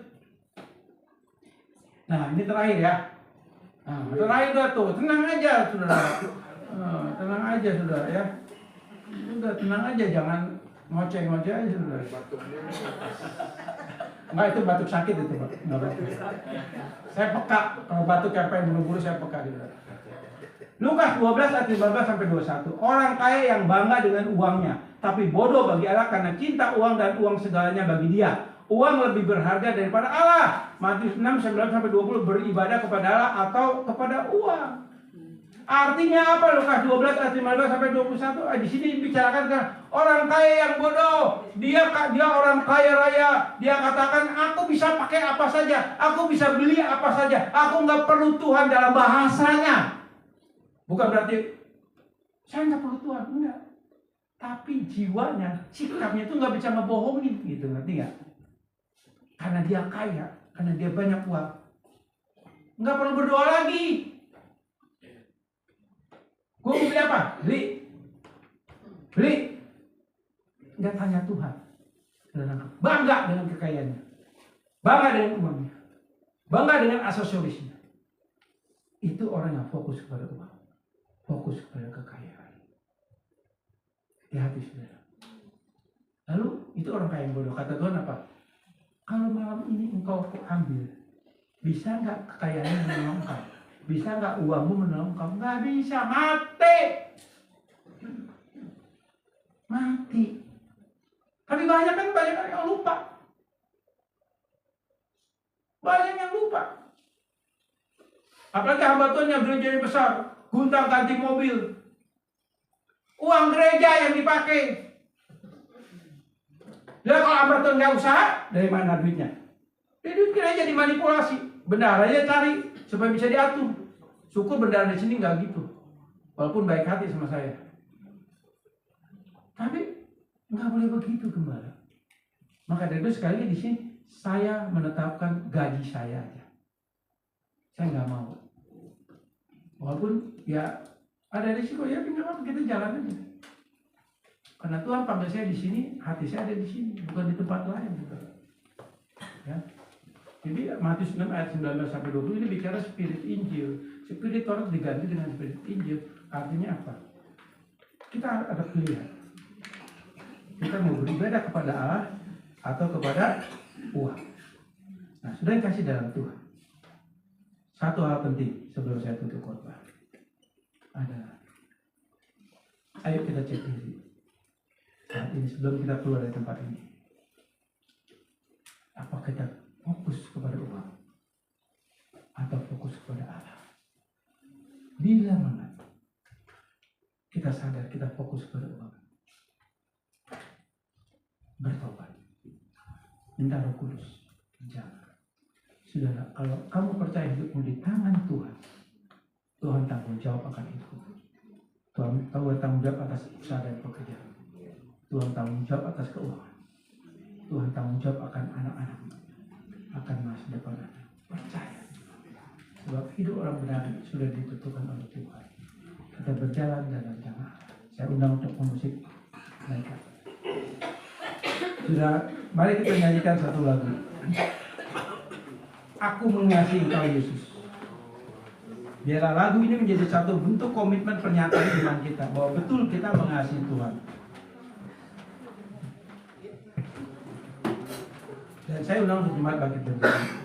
Nah, ini terakhir ya. Nah, terakhir udah tuh, tenang aja saudara. Tenang aja saudara ya. Udah tenang aja, jangan ngoceh-ngoceh aja saudara. Enggak, itu batuk sakit itu Pak. Enggak batuk. Saya peka, kalau batuk yang pengen buru-buru saya peka saudara. Lukas 12 ayat 15 sampai 21. Orang kaya yang bangga dengan uangnya, tapi bodoh bagi Allah karena cinta uang dan uang segalanya bagi dia. Uang lebih berharga daripada Allah. Matius 6, 19 sampai 20, beribadah kepada Allah atau kepada uang. Artinya apa Lukas 12 ayat 15 sampai 21? Di sini dibicarakan kan orang kaya yang bodoh. Dia orang kaya raya. Dia katakan aku bisa pakai apa saja, aku bisa beli apa saja, aku nggak perlu Tuhan dalam bahasanya. Bukan berarti saya nggak perlu Tuhan, enggak. Tapi jiwanya, sikapnya itu nggak bisa ngebohongin gitu, ngerti nggak? Karena dia kaya, karena dia banyak uang, nggak perlu berdoa lagi. Gue mau beli apa? Beli. Nggak tanya Tuhan. Bangga dengan kekayaannya, bangga dengan uangnya, bangga dengan aksesorisnya. Itu orang yang fokus kepada uang, fokus kepada kekayaan. Hati-hati saudara. Lalu itu orang kaya yang bodoh. Kata Tuhan apa? Kalau malam ini engkau ambil, bisa nggak kekayaanmu menolong engkau? Bisa nggak uangmu menolong engkau? Nggak bisa, mati. Mati. Tapi banyak yang lupa. Banyak yang lupa. Apalagi hamba Tuhan yang gerejanya besar, gonta ganti mobil. Uang gereja yang dipakai. Ya kalau hamba Tuhan nggak usaha, dari mana duitnya? Duit gereja dimanipulasi. Bendaranya cari supaya bisa diatur. Syukur bendara di sini nggak gitu. Walaupun baik hati sama saya. Tapi nggak boleh begitu gembala. Maka dari itu sekali lagi di sini saya menetapkan gaji saya aja. Saya nggak mau. Walaupun ya ada risiko ya, nggak apa-apa, kita jalan aja. Karena Tuhan panggil saya di sini, hati saya ada di sini, bukan di tempat lain. Gitu. Ya. Jadi Matius 6 ayat 19 sampai 20 ini bicara spirit Injil. Spirit Taurat diganti dengan spirit Injil. Artinya apa? Kita ada pilihan. Kita mau beribadah kepada Allah atau kepada uang. Nah, sudah dikasih dalam Tuhan. Satu hal penting sebelum saya tutup khotbah adalah ayo kita cek diri saat ini sebelum kita keluar dari tempat ini. Apa kita fokus kepada uang atau fokus kepada Allah? Bila mana kita sadar kita fokus kepada uang, bertobat, minta Roh Kudus, jangan. Saudara, kalau kamu percaya hidupmu di tangan Tuhan, Tuhan tanggung jawab akan hidupmu. Tuhan tanggung jawab atas usaha dan pekerjaan. Tuhan tanggung jawab atas keuangan. Tuhan tanggung jawab akan anak-anak, akan masa depan anak. Percaya. Sebab hidup orang benar sudah ditentukan oleh Tuhan. Kita berjalan dalam jalan. Saya undang untuk pemusik mereka. Sudah, mari kita nyanyikan satu lagu. Aku mengasihi Engkau Yesus. Biarlah lagu ini menjadi satu bentuk komitmen pernyataan iman kita bahwa betul kita mengasihi Tuhan. Dan saya undang untuk jemaat bangkit berdiri.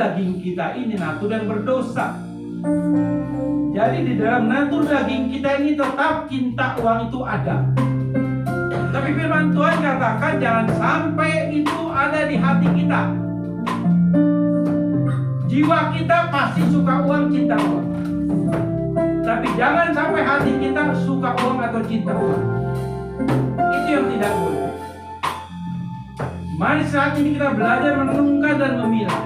daging kita ini natur yang berdosa. Jadi di dalam natur daging kita ini tetap cinta uang itu ada. Tapi firman Tuhan katakan jangan sampai itu ada di hati kita. Jiwa kita pasti suka uang, cinta uang. Tapi jangan sampai hati kita suka uang atau cinta uang. Itu yang tidak boleh. Mari saat ini kita belajar merenungkan dan memilah.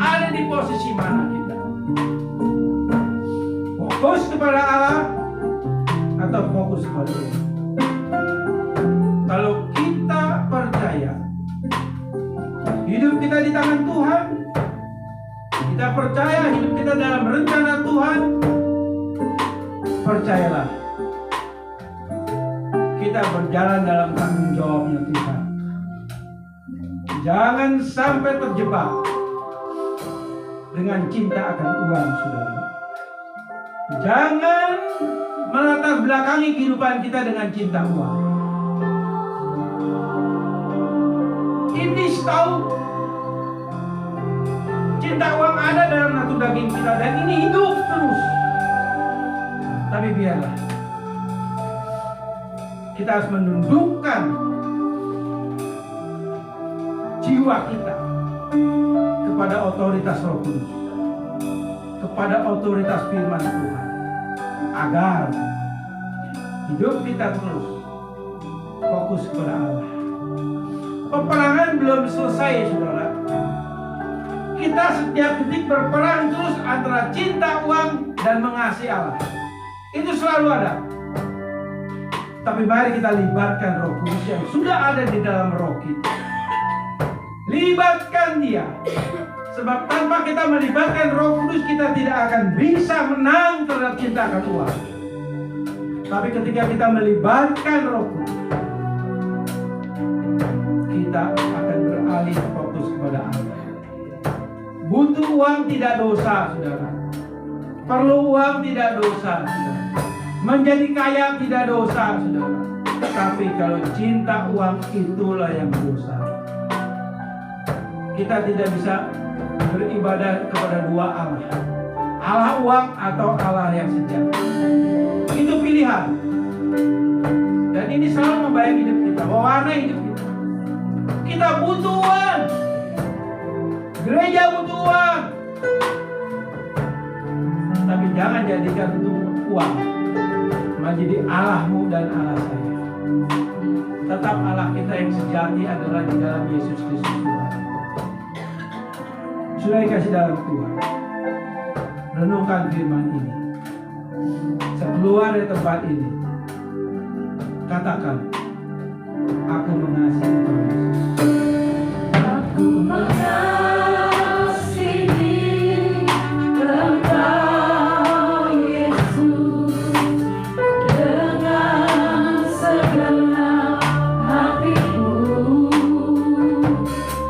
Ada di posisi mana kita? Fokus kepada Allah atau fokus kepada uang? Kalau kita percaya hidup kita di tangan Tuhan, kita percaya hidup kita dalam rencana Tuhan, percayalah kita berjalan dalam tanggung jawabnya Tuhan. Jangan sampai terjebak dengan cinta akan uang, saudara. Jangan melatar belakangi kehidupan kita dengan cinta uang. Ini tahu cinta uang ada dalam natur daging kita dan ini hidup terus. Tapi biarlah kita harus menundukkan jiwa kita kepada otoritas Roh Kudus, kepada otoritas firman Tuhan, agar hidup kita terus fokus kepada Allah. Peperangan belum selesai, saudara. Kita setiap detik berperang terus antara cinta uang dan mengasihi Allah. Itu selalu ada. Tapi mari kita libatkan Roh Kudus yang sudah ada di dalam roh kita. Libatkan Dia. Sebab tanpa kita melibatkan Roh Kudus, kita tidak akan bisa menang terhadap cinta akan uang. Tapi ketika kita melibatkan Roh Kudus, kita akan beralih fokus kepada Allah. Butuh uang tidak dosa, saudara. Perlu uang tidak dosa, saudara. Menjadi kaya tidak dosa, saudara. Tapi kalau cinta uang, itulah yang dosa. Kita tidak bisa beribadah kepada dua Allah, Allah uang atau Allah yang sejati. Itu pilihan. Dan ini selalu membayang hidup kita, mewarnai hidup kita. Kita butuh uang. Gereja butuh uang. Tapi jangan jadikan untuk uang menjadi Allahmu dan Allah saya. Tetap Allah kita yang sejati adalah di dalam Yesus Kristus Tuhan. Sudah dikasih dalam Tuhan, renungkan firman ini. Sekeluar dari tempat ini, katakan, aku mengasihi Tuhan Yesus. Aku mengasihi